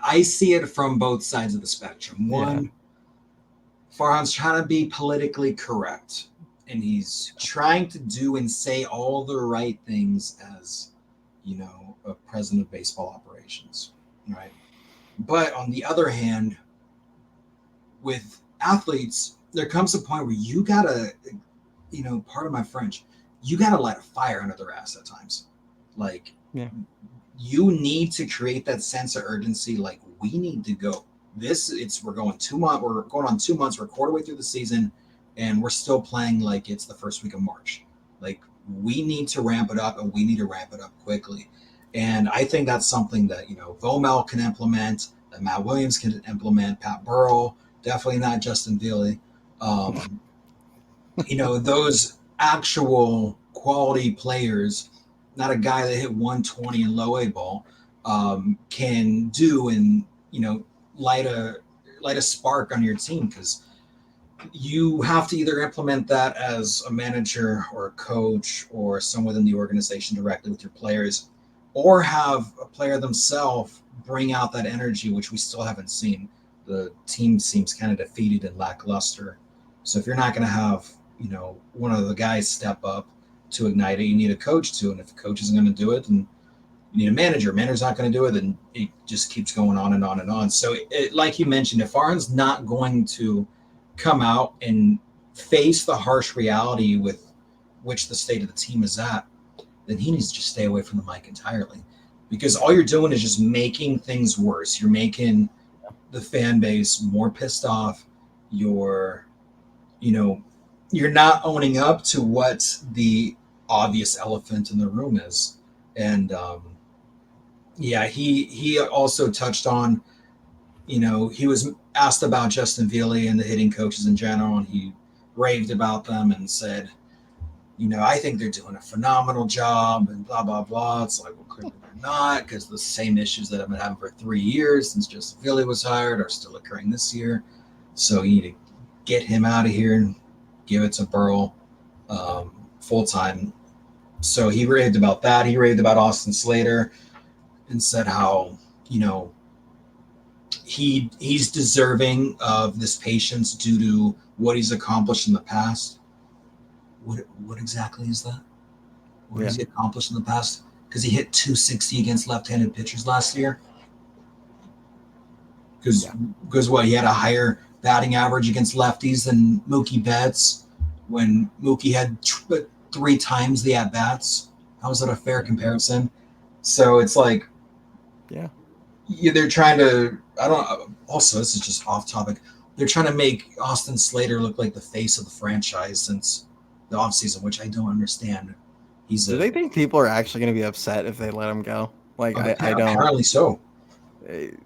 I see it from both sides of the spectrum. Yeah. One, Farhan's trying to be politically correct, and he's trying to do and say all the right things as, a president of baseball operations, right? But on the other hand, with athletes, there comes a point where you gotta, pardon my French, you gotta light a fire under their ass at times. Like, Yeah. you need to create that sense of urgency. Like, we need to go. We're going 2 months. We're going on 2 months. We're a quarter way through the season, and we're still playing like it's the first week of March. Like, we need to ramp it up, and we need to ramp it up quickly. And I think that's something that Vomel can implement, that Matt Williams can implement, Pat Burrell, definitely not Justin Veely. Um, those actual quality players, not a guy that hit 120 in low A ball, can do and light a light a spark on your team, because you have to either implement that as a manager or a coach or someone within the organization directly with your players, or have a player themselves bring out that energy, which we still haven't seen. The team seems kind of defeated and lackluster. So if you're not going to have, one of the guys step up to ignite it, you need a coach to. And if the coach isn't going to do it, then you need a manager. Manager's not going to do it, then it just keeps going on and on and on. So, like you mentioned, if Arn's not going to come out and face the harsh reality with which the state of the team is at, then he needs to just stay away from the mic entirely. Because all you're doing is just making things worse. You're making the fan base more pissed off. You're, you know, you're not owning up to what the obvious elephant in the room is. And yeah, he also touched on, he was asked about Justin Veely and the hitting coaches in general, and he raved about them and said, I think they're doing a phenomenal job and blah, blah, blah. It's like, well, clearly they're not because the same issues that I've been having for 3 years since Joseph Philly was hired are still occurring this year. So you need to get him out of here and give it to Burrow full time. So he raved about that. He raved about Austin Slater and said how, you know, he's deserving of this patience due to what he's accomplished in the past. What exactly is that? What has he accomplished in the past? Because he hit 260 against left-handed pitchers last year. Because what, he had a higher batting average against lefties than Mookie Betts when Mookie had 3 times the at bats. How is that a fair comparison? So it's like, yeah, they're trying to. I don't. Also, this is just off topic. They're trying to make Austin Slater look like the face of the franchise since the offseason, which I don't understand. Do they think people are actually going to be upset if they let him go? Like, I don't. Apparently so.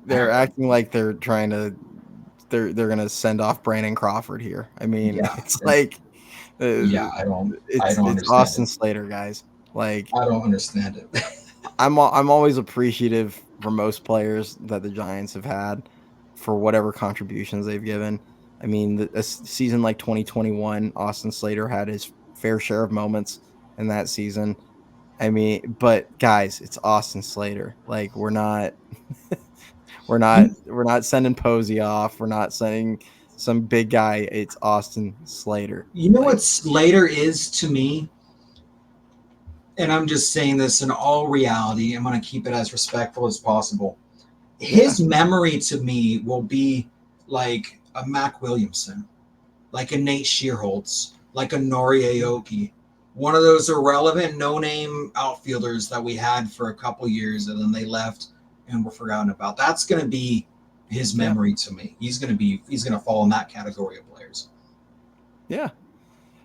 They're acting like they're trying to. They're going to send off Brandon Crawford here. I mean, Yeah, it's like. I don't. It's understand Austin it. Slater, guys. Like, I don't understand it. I'm always appreciative for most players that the Giants have had for whatever contributions they've given. I mean, a season like 2021, Austin Slater had his fair share of moments in that season. I mean, but guys, it's Austin Slater. Like, we're not sending Posey off. We're not sending some big guy. It's Austin Slater. You know Like, what Slater is to me? And I'm just saying this in all reality. I'm going to keep it as respectful as possible. His memory to me will be like a Mac Williamson, like a Nate Shearholtz, like a Nori Aoki, one of those irrelevant, no-name outfielders that we had for a couple years and then they left and were forgotten about. That's going to be his memory to me. He's going to fall in that category of players. Yeah.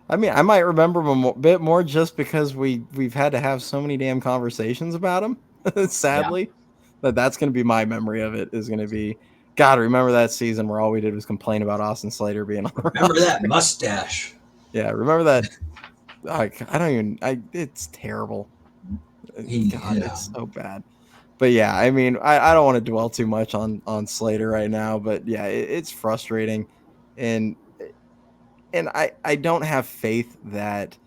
I mean, I might remember him a bit more just because we've had to have so many damn conversations about him. Sadly, that's going to be my memory of it. Is going to be, God, remember that season where all we did was complain about Austin Slater being on the Remember roster? that mustache? Yeah, remember that. I don't even. It's terrible. It's so bad. But yeah, I mean, I don't want to dwell too much on Slater right now. But yeah, it's frustrating, and I don't have faith that,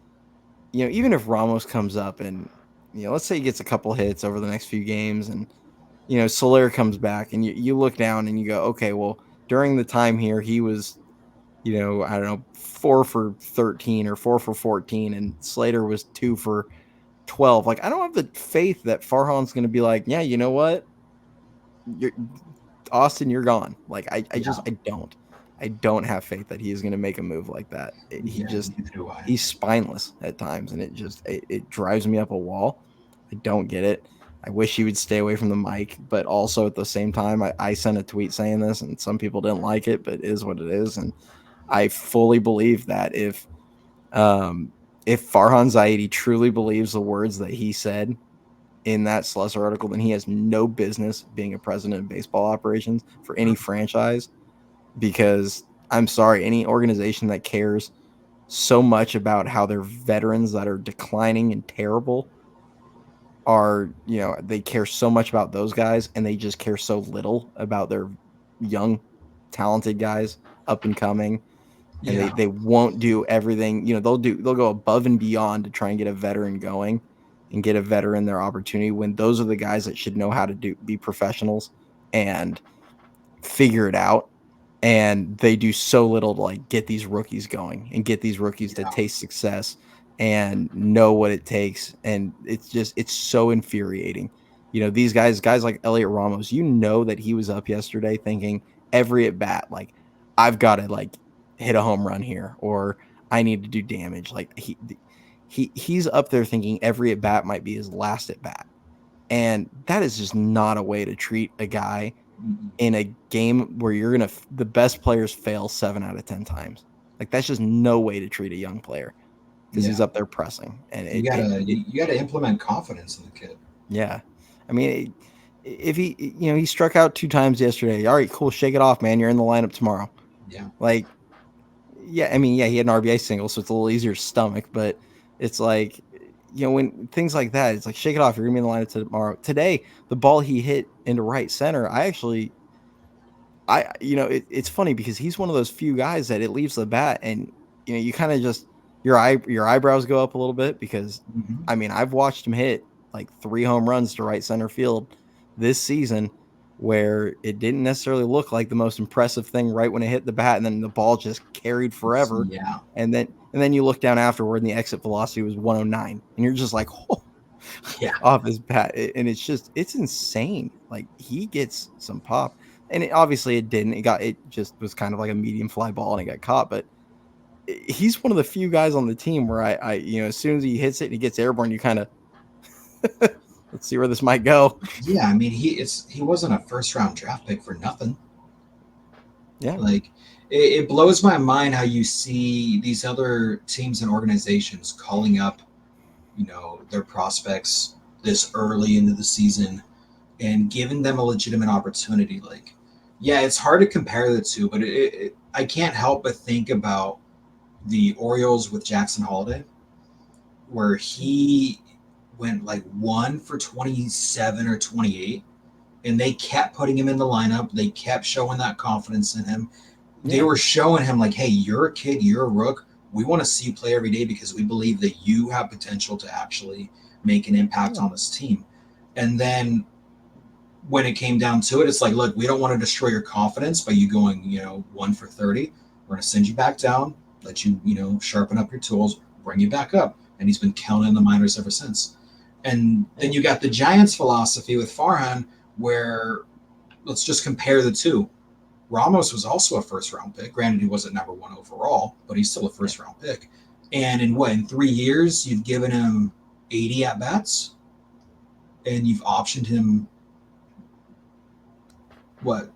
even if Ramos comes up and, let's say he gets a couple hits over the next few games and, Soler comes back and you look down and you go, okay, well, during the time here, he was, I don't know, 4 for 13 or 4 for 14 and Slater was 2 for 12. Like, I don't have the faith that Farhan's going to be like, yeah, you know what? Austin, you're gone. Like, I don't. I don't have faith that he is going to make a move like that. He's spineless at times, and it drives me up a wall. I don't get it. I wish he would stay away from the mic, but also at the same time, I sent a tweet saying this, and some people didn't like it, but it is what it is. And I fully believe that if Farhan Zaidi truly believes the words that he said in that Slusser article, then he has no business being a president of baseball operations for any franchise. Because I'm sorry, any organization that cares so much about how their veterans that are declining and terrible are, they care so much about those guys and they just care so little about their young, talented guys up and coming. And they won't do everything, they'll go above and beyond to try and get a veteran going and get a veteran their opportunity when those are the guys that should know how to be professionals and figure it out. And they do so little to like get these rookies going and get these rookies to taste success and know what it takes. And it's so infuriating. These guys like Elliot Ramos, that he was up yesterday thinking every at bat, like, I've got to like hit a home run here or I need to do damage. Like he's up there thinking every at bat might be his last at bat. And that is just not a way to treat a guy in a game where the best players fail 7 out of 10 times. Like, that's just no way to treat a young player because he's up there pressing. And you gotta implement confidence in the kid. Yeah. I mean, if he struck out 2 times yesterday. All right, cool. Shake it off, man. You're in the lineup tomorrow. Yeah. Like, yeah, I mean, yeah, he had an RBI single, so it's a little easier to stomach, but It's like, when things like that, it's like shake it off. You're gonna be in the lineup tomorrow. Today, the ball he hit into right center, it's funny because he's one of those few guys that it leaves the bat, and you kind of just your eyebrows go up a little bit because, Hmm. I mean, I've watched him hit like 3 home runs to right center field this season, where it didn't necessarily look like the most impressive thing right when it hit the bat, and then the ball just carried forever, Yeah, and then you look down afterward, and the exit velocity was 109, and you're just like, oh, yeah, off his bat, and it's insane. Like, he gets some pop, and obviously it didn't. It just was kind of like a medium fly ball, and it got caught. But he's one of the few guys on the team where as soon as he hits it and he gets airborne, you kind of let's see where this might go. yeah. I mean, he wasn't a first round draft pick for nothing. Yeah, Like, it blows my mind how you see these other teams and organizations calling up, their prospects this early into the season and giving them a legitimate opportunity. Like, yeah, it's hard to compare the two, but I can't help but think about the Orioles with Jackson Holiday, where he went like 1 for 27 or 28, and they kept putting him in the lineup. They kept showing that confidence in him. They yeah, were showing him, like, hey, you're a kid, you're a rook. We want to see you play every day because we believe that you have potential to actually make an impact yeah, on this team. And then when it came down to it, it's like, look, we don't want to destroy your confidence by you going, 1 for 30. We're going to send you back down, let you, sharpen up your tools, bring you back up. And he's been killing in the minors ever since. And yeah, then you got the Giants philosophy with Farhan, where let's just compare the two. Ramos was also a first round pick. Granted, he wasn't number one overall, but he's still a yeah, first round pick. And in 3 years, you've given him 80 at bats, and you've optioned him what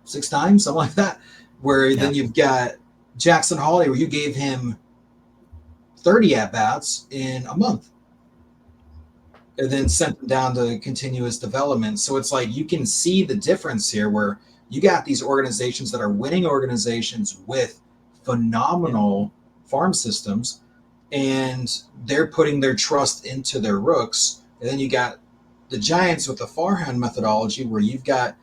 6 times, something like that. Where yeah, then you've got Jackson Holiday, where you gave him 30 at bats in a month, and then sent him down to continuous development. So it's like you can see the difference here, where you got these organizations that are winning organizations with yeah, phenomenal farm systems, and they're putting their trust into their rooks. And then you got the Giants with the Farhan methodology, where you've got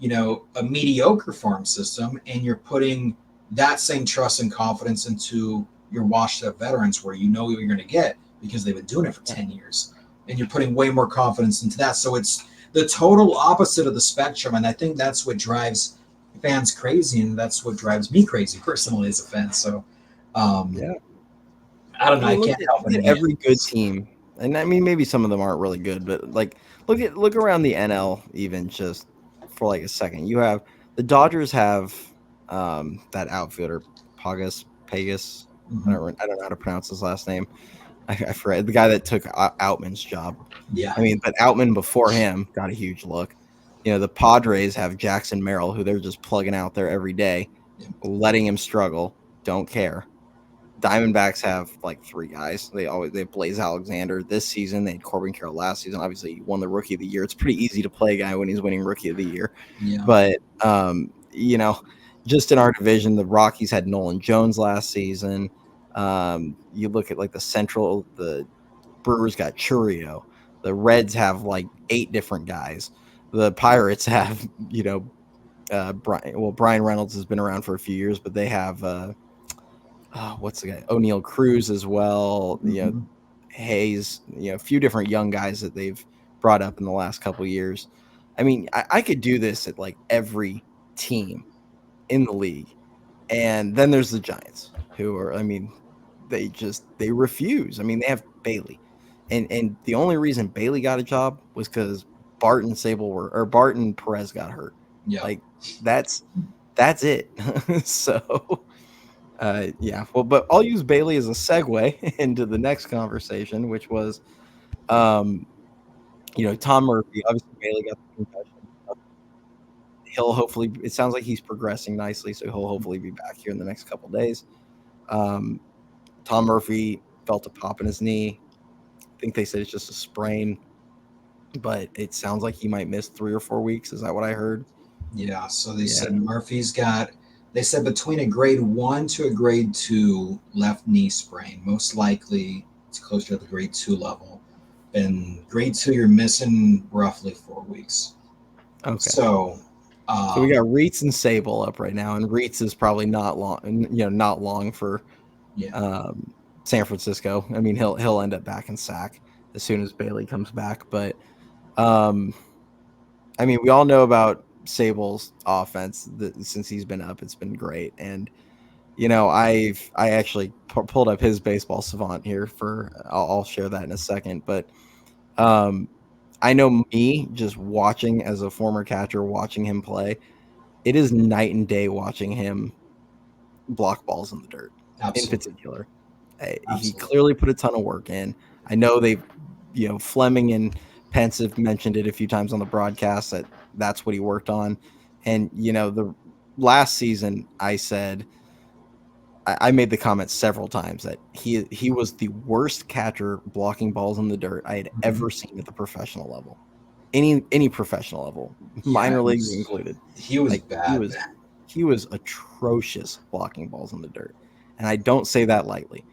a mediocre farm system, and you're putting that same trust and confidence into your washed up veterans, where you know what you're going to get because they've been doing it for yeah. 10 years, and you're putting way more confidence into that. So it's the total opposite of the spectrum, and I think that's what drives fans crazy, and that's what drives me crazy personally as a fan. So um, Yeah. I don't I know, I mean, can't help but look at admit every good team, and I mean, maybe some of them aren't really good, but like, look around the NL even just for like a second. You have the Dodgers have that outfielder Pagas. mm-hmm. I don't know how to pronounce his last name. I forget the guy that took Outman's job. Yeah, I mean, but Outman before him got a huge look. The Padres have Jackson Merrill, who they're just plugging out there every day, yeah, letting him struggle. Don't care. Diamondbacks have like 3 guys. They have Blaze Alexander this season. They had Corbin Carroll last season. Obviously, he won the Rookie of the Year. It's pretty easy to play a guy when he's winning Rookie of the Year. yeah. But just in our division, the Rockies had Nolan Jones last season. You look at like the Central, the Brewers got Churio. The Reds have like 8 different guys. The Pirates have Brian Reynolds has been around for a few years, but they have what's the guy? O'Neal Cruz as well. Mm-hmm. Hayes. A few different young guys that they've brought up in the last couple of years. I mean, I could do this at like every team in the league, and then there's the Giants, who are, I mean, they refuse. I mean, they have Bailey, and the only reason Bailey got a job was because Bart and Perez got hurt. Yeah. Like, that's that's it. So yeah, well, but I'll use Bailey as a segue into the next conversation, which was, um, Tom Murphy. Obviously, Bailey got the concussion. He'll hopefully. It sounds like he's progressing nicely, so he'll hopefully be back here in the next couple days. Um, Tom Murphy felt a pop in his knee. I think they said it's just a sprain, but it sounds like he might miss 3 or 4 weeks. Is that what I heard? Yeah, so they Yeah, said Murphy's got, they said between a grade 1 to a grade 2 left knee sprain, most likely It's closer to the grade 2 level. And grade 2, you're missing roughly 4 weeks. Okay. So, So we um, got Reitz and Sable up right now, and Reitz is probably not long, not long for yeah, um, San Francisco. I mean, he'll end up back in sack as soon as Bailey comes back. But um, I mean, we all know about Sable's offense since he's been up. It's been great, and I actually pulled up his baseball savant here for. I'll share that in a second, but um, I know me just watching as a former catcher, watching him play. It is night and day watching him block balls in the dirt, in absolutely. particular. He Absolutely. clearly put a ton of work in. I know Fleming and Pence have mentioned it a few times on the broadcast that that's what he worked on. And, the last season I said, I made the comment several times that he was the worst catcher blocking balls in the dirt I had Mhm. ever seen at the professional level. Any professional level, Yeah, minor leagues included. he was Like he bad. was he was atrocious blocking balls in the dirt. And I don't say that lightly.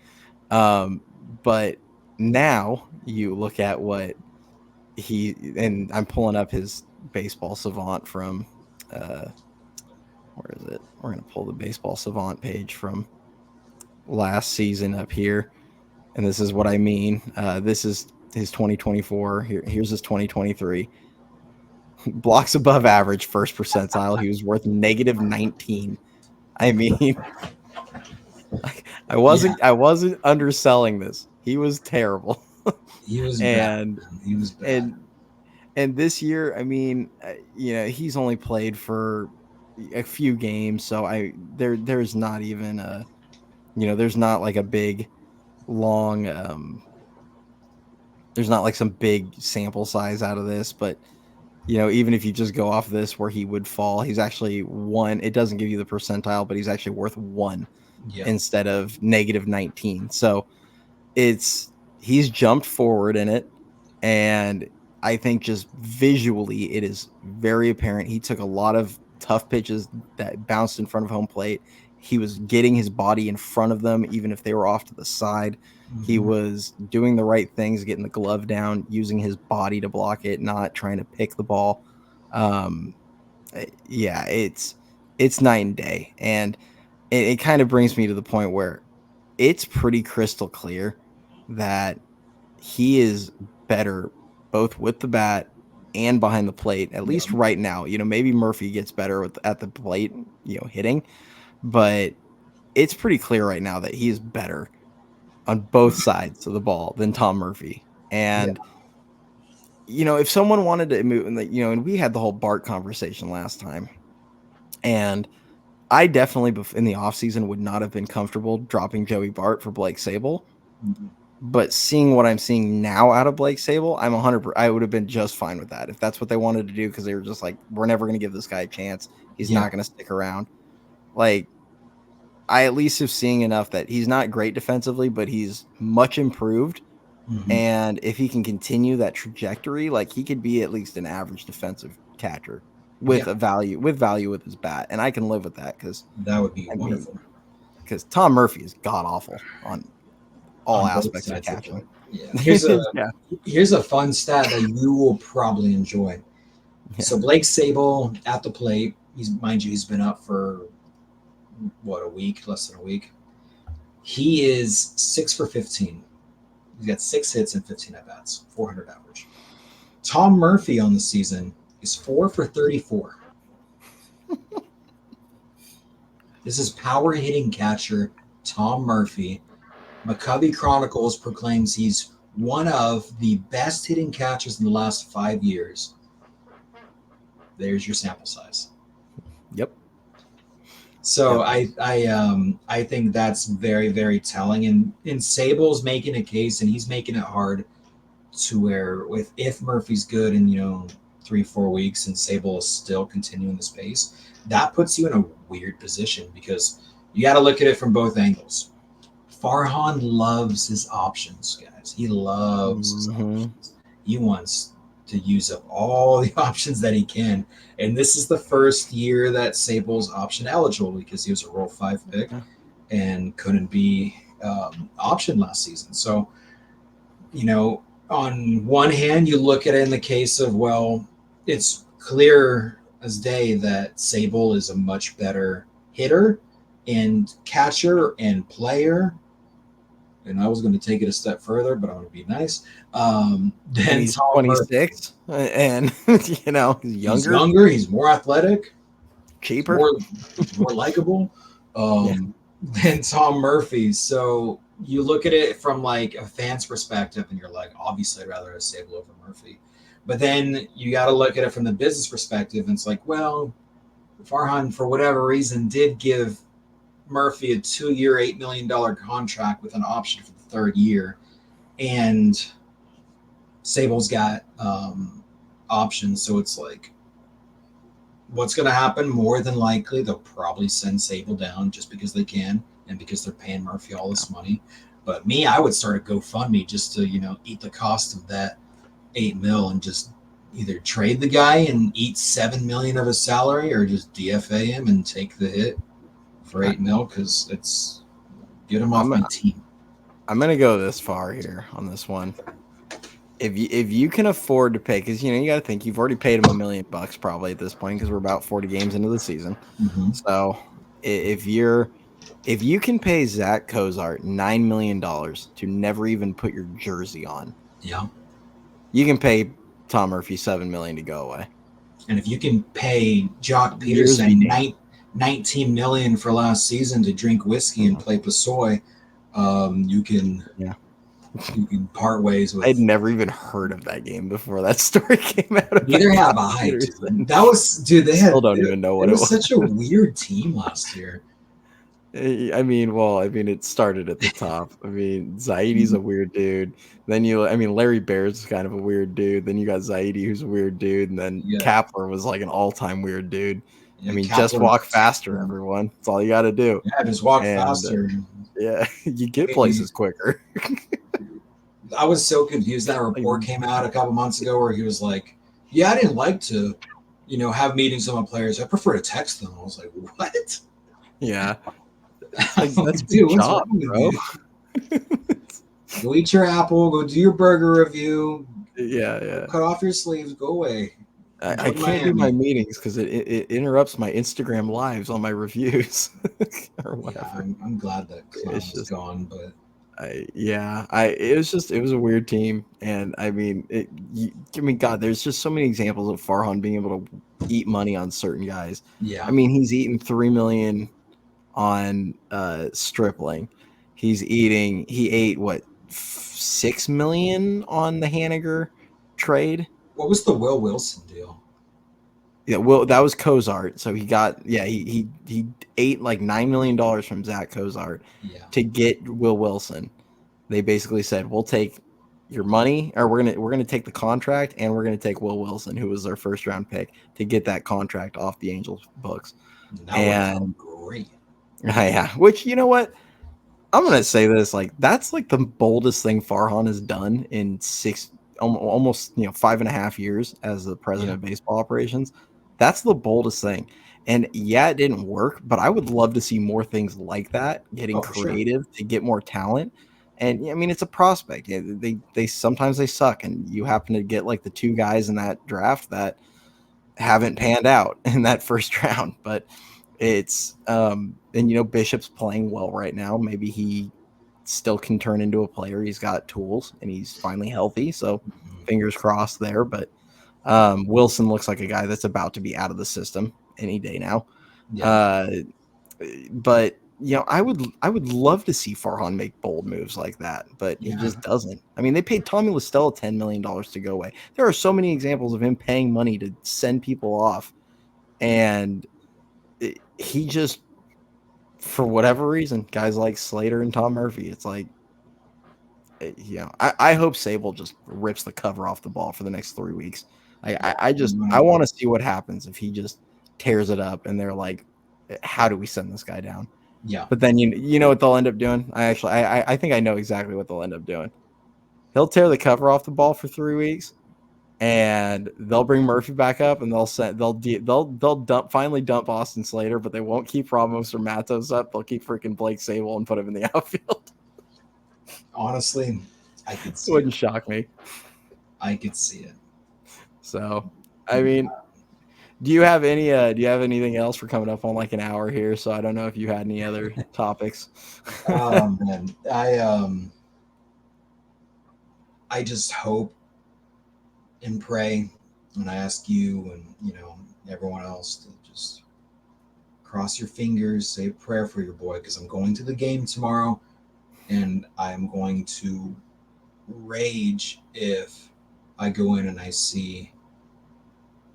Um, but now you look at what and I'm pulling up his baseball savant from uh where is it? We're gonna pull the baseball savant page from last season up here. And this is what I mean. This is his 2024. Here's his 2023. Blocks above average, first percentile. He was worth negative 19. I mean, Yeah, I wasn't underselling this. He was terrible. he was bad. and Man. He was bad. and and this year, I mean, he's only played for a few games, so there's not even there's not like a big long there's not like some big sample size out of this, but even if you just go off this where he would fall, he's actually one. It doesn't give you the percentile, but he's actually worth one Yeah, instead of negative 19. So he's jumped forward in it. And I think just visually, it is very apparent. He took a lot of tough pitches that bounced in front of home plate. He was getting his body in front of them, even if they were off to the side. He hmm was doing the right things, getting the glove down, using his body to block it, not trying to pick the ball. Um, yeah, it's night and day, and it kind of brings me to the point where it's pretty crystal clear that he is better both with the bat and behind the plate, at yeah, least right now. Maybe Murphy gets better at the plate, hitting, but it's pretty clear right now that he is better on both sides of the ball than Tom Murphy. yeah, And if someone wanted to move, and we had the whole Bart conversation last time, and I definitely in the offseason would not have been comfortable dropping Joey Bart for Blake Sable. mhm. But seeing what I'm seeing now out of Blake Sable, I'm 100. I would have been just fine with that if that's what they wanted to do, because they were just like, we're never going to give this guy a chance. He's Yeah, not going to stick around. Like, I at least have seeing enough that he's not great defensively, but he's much improved. hmm And if he can continue that trajectory, like he could be at least an average defensive catcher yeah. with value with his bat, and I can live with that because That would be I mean, wonderful because Tom Murphy is god awful on all on both aspects of sides of the catching. plate. Yeah. Yeah, Here's a fun stat that you will probably enjoy. yeah. So Blake Sable at the plate. He's been up for what, a week, less than a week. He is 6 for 15. He's got 6 hits and 15 at bats, 400 average. Tom Murphy on the season is 4 for 34. This is power hitting catcher Tom Murphy. McCovey Chronicles proclaims he's one of the best hitting catchers in the last 5 years. There's your sample size. Yep. So Yep. I think that's very, very telling. And Sable's making a case, and he's making it hard to where with if Murphy's good in 3-4 weeks and Sable is still continuing the pace, that puts you in a weird position because you got to look at it from both angles. Farhan loves his options, guys. He loves his Mhm. options. He wants to use up all the options that he can. And this is the first year that Sable's option eligible because he was a Roll 5 pick Yeah. and couldn't be optioned last season. So you know, on one hand, you look at it in the case of, well, it's clear as day that Sable is a much better hitter and catcher and player. And I was going to take it a step further, but I'm going to be nice. And Than he's Tom Murphy. 26, and he's He's younger, younger. He's more athletic. He's cheaper. more likable. Yeah. Than Tom Murphy. So you look at it from like a fan's perspective, and you're like, obviously, I'd rather have Sable over Murphy. But then you got to look at it from the business perspective, and it's like, well, Farhan, for whatever reason, did give Murphy a 2-year, $8 million contract with an option for the third year, and Sable's got options. So it's like, what's going to happen? More than likely, they'll probably send Sable down just because they can and because they're paying Murphy all this money. But me, I would start a GoFundMe just to eat the cost of that 8 mil and just either trade the guy and eat 7 million of his salary, or just DFA him and take the hit for 8 mil, because it's get him off I'm my team. I'm gonna go this far here on this one. If you can afford to pay, because you got to think you've already paid him $1 million probably at this point, because we're about 40 games into the season. Mm-hmm. So if you can pay Zach Cozart $9 million to never even put your jersey on, Yeah. you can pay Tom Murphy $7 million to go away. And if you can pay Jock Years be Peterson damned. 19 million for last season to drink whiskey and play Pasoy, you can Yeah. part ways I'd with. never even heard of that game before that story came out about Neither have Jock I, Peterson. dude. That was, dude. They Still had don't even know it what it was was. such a weird team last year. It started at the top. Zaidi's a weird dude. Then Larry Bear's kind of a weird dude. Then you got Zaidi, who's a weird dude, and then Yeah, Kapler was like an all-time weird dude. yeah. Just Kapler. walk faster, everyone. That's all you got to do. Yeah, just walk And faster. yeah, you get places quicker. I was so confused. That Like, report came out a couple months ago where he was like, "Yeah, I didn't like to, have meetings with my players. I prefer to text them." I was like, "What?" yeah, I'm that's like, your dude, what's job, wrong with bro. you? Go eat your apple. Go do your burger review. Yeah, Go yeah. cut off your sleeves. Go away. I Enjoy can't do my Miami. meetings because it interrupts my Instagram lives on my reviews or Yeah, whatever. I'm glad that clown It's is just gone, but it was a weird team, and God, there's just so many examples of Farhan being able to eat money on certain guys. yeah. He's eaten 3 million on Stripling. He ate what 6 million on the Haniger trade. What was the Will Wilson deal? Yeah, well, that was Cozart. So he ate like $9 million from Zach Cozart Yeah. to get Will Wilson. They basically said, "We'll take your money, or we're gonna take the contract, and we're gonna take Will Wilson, who was their first round pick, to get that contract off the Angels books." That worked out And great. yeah, which you know what? I'm gonna say this, like that's like the boldest thing Farhan has done in almost 5.5 years as the president Yeah. of baseball operations. That's the boldest thing. And yeah, it didn't work, but I would love to see more things like that, getting Oh, for sure. creative to get more talent. And it's a prospect. They sometimes they suck, and you happen to get like the two guys in that draft that haven't panned out in that first round. But it's and Bishop's playing well right now. Maybe he still can turn into a player. He's got tools and he's finally healthy. So Mhm. fingers crossed there. But Wilson looks like a guy that's about to be out of the system any day now. Yeah. Uh, but I would love to see Farhan make bold moves like that, but he Yeah. just doesn't. They paid Tommy Listella $10 million to go away. There are so many examples of him paying money to send people off, and he just, for whatever reason, guys like Slater and Tom Murphy, it's like, I hope Sable just rips the cover off the ball for the next 3 weeks. I want to see what happens if he just tears it up, and they're like, how do we send this guy down? Yeah. But then you know what they'll end up doing? I think I know exactly what they'll end up doing. He'll tear the cover off the ball for 3 weeks, and they'll bring Murphy back up, and they'll finally dump Austin Slater, but they won't keep Ramos or Matos up. They'll keep freaking Blake Sable and put him in the outfield. Honestly, I could see Wouldn't it. shock me. I could see it. So, I mean, do you have anything else for coming up on like an hour here? So I don't know if you had any other topics. Oh man, I just hope and pray, and I ask you and everyone else to just cross your fingers, say a prayer for your boy, because I'm going to the game tomorrow, and I'm going to rage if I go in and I see,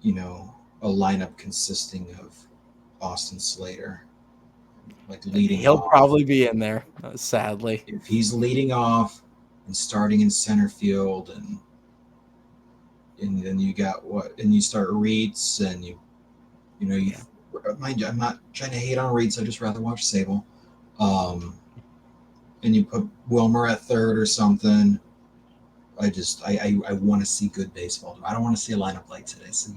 a lineup consisting of Austin Slater, like leading He'll off. probably be in there, sadly. If he's leading off and starting in center field, and then you got what, and you start Reeds, and you Yeah. mind you, I'm not trying to hate on Reeds. I just rather watch Sable. Um, and you put Wilmer at third or something. I want to see good baseball. I don't want to see a lineup like today. So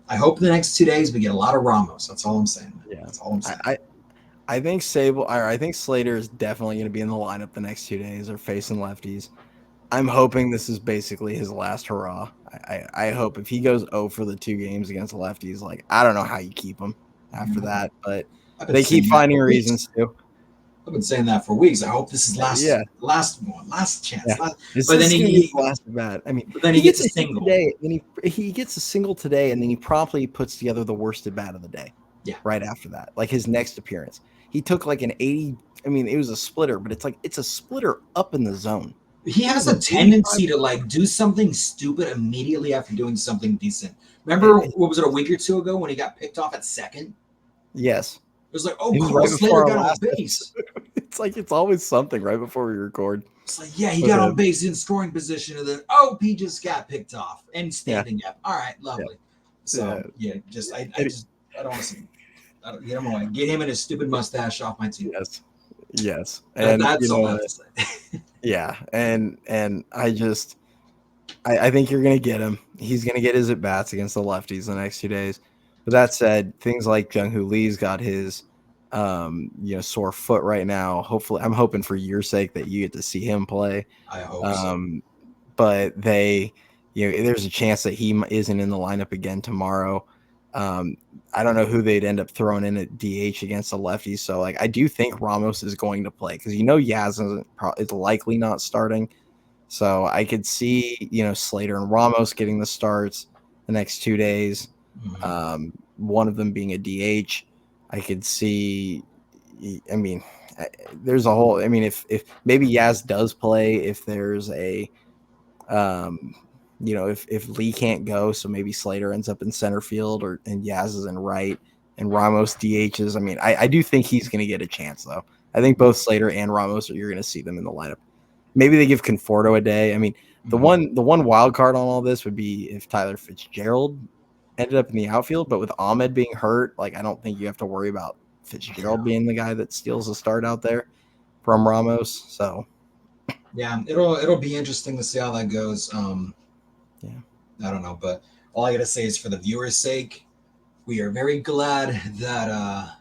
I hope the next 2 days we get a lot of Ramos. That's all I'm saying. Yeah. That's all I'm saying. I think Sable, or I think Slater is definitely going to be in the lineup the next 2 days or facing lefties. I'm hoping this is basically his last hurrah. I hope if he goes 0 for the 2 games against lefties, like I don't know how you keep him after that, but I've been they keep saying that finding for reasons weeks. to. I've been saying that for weeks. I hope this is Yeah, last one, last chance. yeah. This But then is going to be the last at bat. I mean, but then he he gets gets a a hit single. today, and he gets a single today, and then he promptly puts together the worst at bat of the day. Yeah. Right after that, like his next appearance, he took like an 80. I mean, it was a splitter, but it's a splitter up in the zone. He It has was a an 85. tendency to like do something stupid immediately after doing something decent. Remember It, what was it, a week or two ago when he got picked off at second? yes, It was like, oh, it was Carl right Slater before our got on last base. episode. It's like it's always something right before we record It's like, yeah, he with got on him. base in scoring position, and then oh, he just got picked off and Yeah, standing up. All right, yeah, lovely. yeah. So yeah, just It- I don't want to see. I don't, get him away. Get him and his stupid mustache off my team. yes, yes, and That's you all know I have what? to say. Yeah, and I think you're gonna get him. He's gonna get his at bats against the lefties the next 2 days. But that said, things like Jung Hoo Lee's got his sore foot right now. Hopefully, I'm hoping for your sake that you get to see him play. I hope so. But there's a chance that he isn't in the lineup again tomorrow. I don't know who they'd end up throwing in at DH against the lefties. So like, I do think Ramos is going to play because Yaz is likely not starting. So I could see Slater and Ramos getting the starts the next 2 days. One of them being a DH. I could see. I mean, there's a whole. I mean, if maybe Yaz does play, if there's a um, if Lee can't go, so maybe Slater ends up in center field and Yaz is in right and Ramos DHs. I mean, I do think he's going to get a chance though. I think both Slater and Ramos you're going to see them in the lineup. Maybe they give Conforto a day. I mean, the one wild card on all this would be if Tyler Fitzgerald ended up in the outfield, but with Ahmed being hurt, like I don't think you have to worry about Fitzgerald being the guy that steals the start out there from Ramos. So yeah, it'll be interesting to see how that goes. yeah. I don't know, but all I gotta say is for the viewers' sake, we are very glad that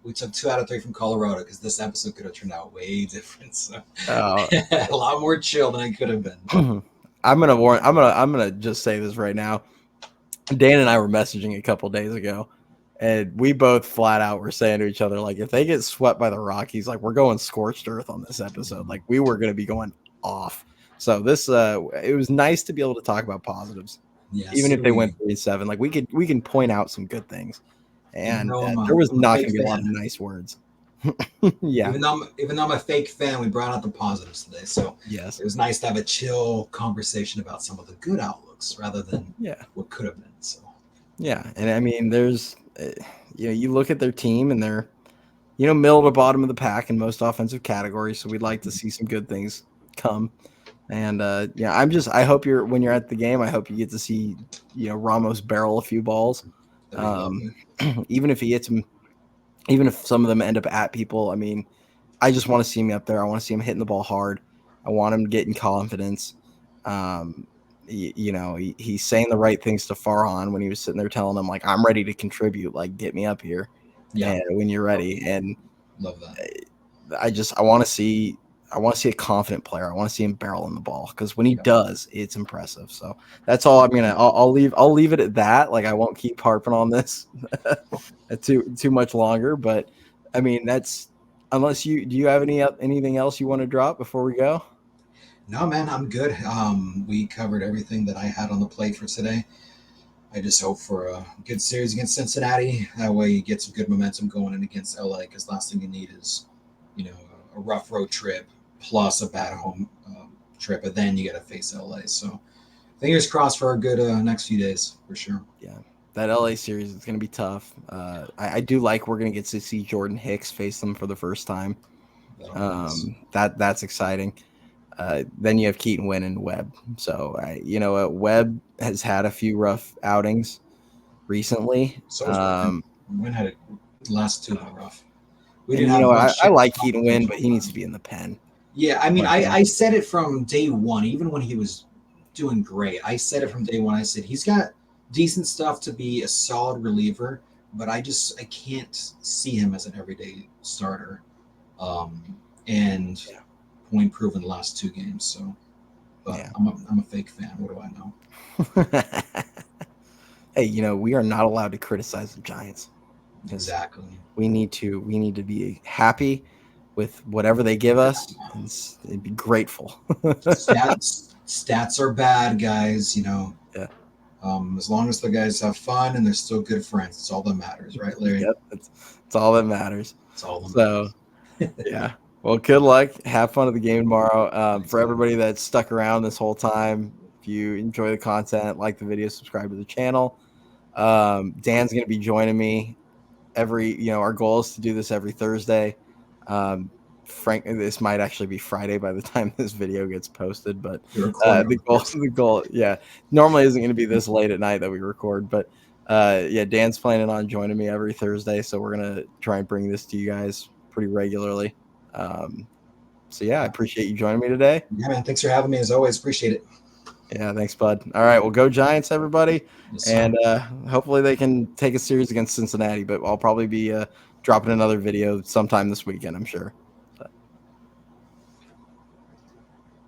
we took 2 out of 3 from Colorado because this episode could have turned out way different. So a lot more chill than it could have been. I'm gonna just say this right now. Dan and I were messaging a couple days ago, and we both flat out were saying to each other, like, if they get swept by the Rockies, like we're going scorched earth on this episode. Like we were gonna be going off. So this it was nice to be able to talk about positives. Yes, even if they went 3-7, like we can point out some good things. And there was not gonna be a lot of nice words. Yeah. Even though I'm a fake fan, we brought out the positives today. So Yes. it was nice to have a chill conversation about some of the good outlooks rather than what could have been. So yeah, and I mean, there's you look at their team and they're middle to bottom of the pack in most offensive categories. So we'd like to see some good things come. And I hope when you're at the game, I hope you get to see Ramos barrel a few balls. Even if he hits them. Even if some of them end up at people, I mean, I just want to see him up there. I want to see him hitting the ball hard. I want him getting confidence. He's saying the right things to Farhan when he was sitting there telling him, like, I'm ready to contribute. Like, get me up here and when you're ready. And love that. I want to see I want to see a confident player. I want to see him barreling the ball because when he Yeah. does, it's impressive. So that's all I'm gonna. I'll leave it at that. Like I won't keep harping on this too much longer. But I mean, that's unless you do you have anything else you want to drop before we go? No, man, I'm good. We covered everything that I had on the plate for today. I just hope for a good series against Cincinnati. That way, you get some good momentum going in against LA. Because last thing you need is, you know, a rough road trip plus a bad home trip, and then you got to face LA. So, fingers crossed for a good next few days for sure. Yeah, that LA series is going to be tough. I do like we're going to get to see Jordan Hicks face them for the first time. That'll be nice. That's exciting. Then you have Keaton, Wynn, and Webb. So Webb has had a few rough outings recently. So is Wynn. Wynn had it last two were rough. We And didn't have much. I like Keaton Wynn, but he needs to be in the pen. Yeah, I mean, I said it from day one, even when he was doing great. I said it from day one. I said he's got decent stuff to be a solid reliever, but I can't see him as an everyday starter. And point proven the last two games. So, but Yeah. I'm a fake fan. What do I know? Hey, we are not allowed to criticize the Giants. Exactly. We need to be happy with whatever they give us and be grateful. Stats are bad, guys. Yeah. As long as the guys have fun and they're still good friends, it's all that matters, right, Larry? Yep, it's all that matters. It's all that so, matters. Yeah. Well, good luck. Have fun at the game tomorrow. For everybody that's stuck around this whole time, if you enjoy the content, like the video, subscribe to the channel. Dan's going to be joining me our goal is to do this every Thursday. Frank, this might actually be Friday by the time this video gets posted, but the goal, yeah, normally isn't going to be this late at night that we record, but Dan's planning on joining me every Thursday, so we're going to try and bring this to you guys pretty regularly. I appreciate you joining me today. Yeah, man, thanks for having me as always. Appreciate it. Yeah, thanks, bud. All right, well, go Giants, everybody. Yes, and hopefully they can take a series against Cincinnati, but I'll probably be dropping another video sometime this weekend, I'm sure.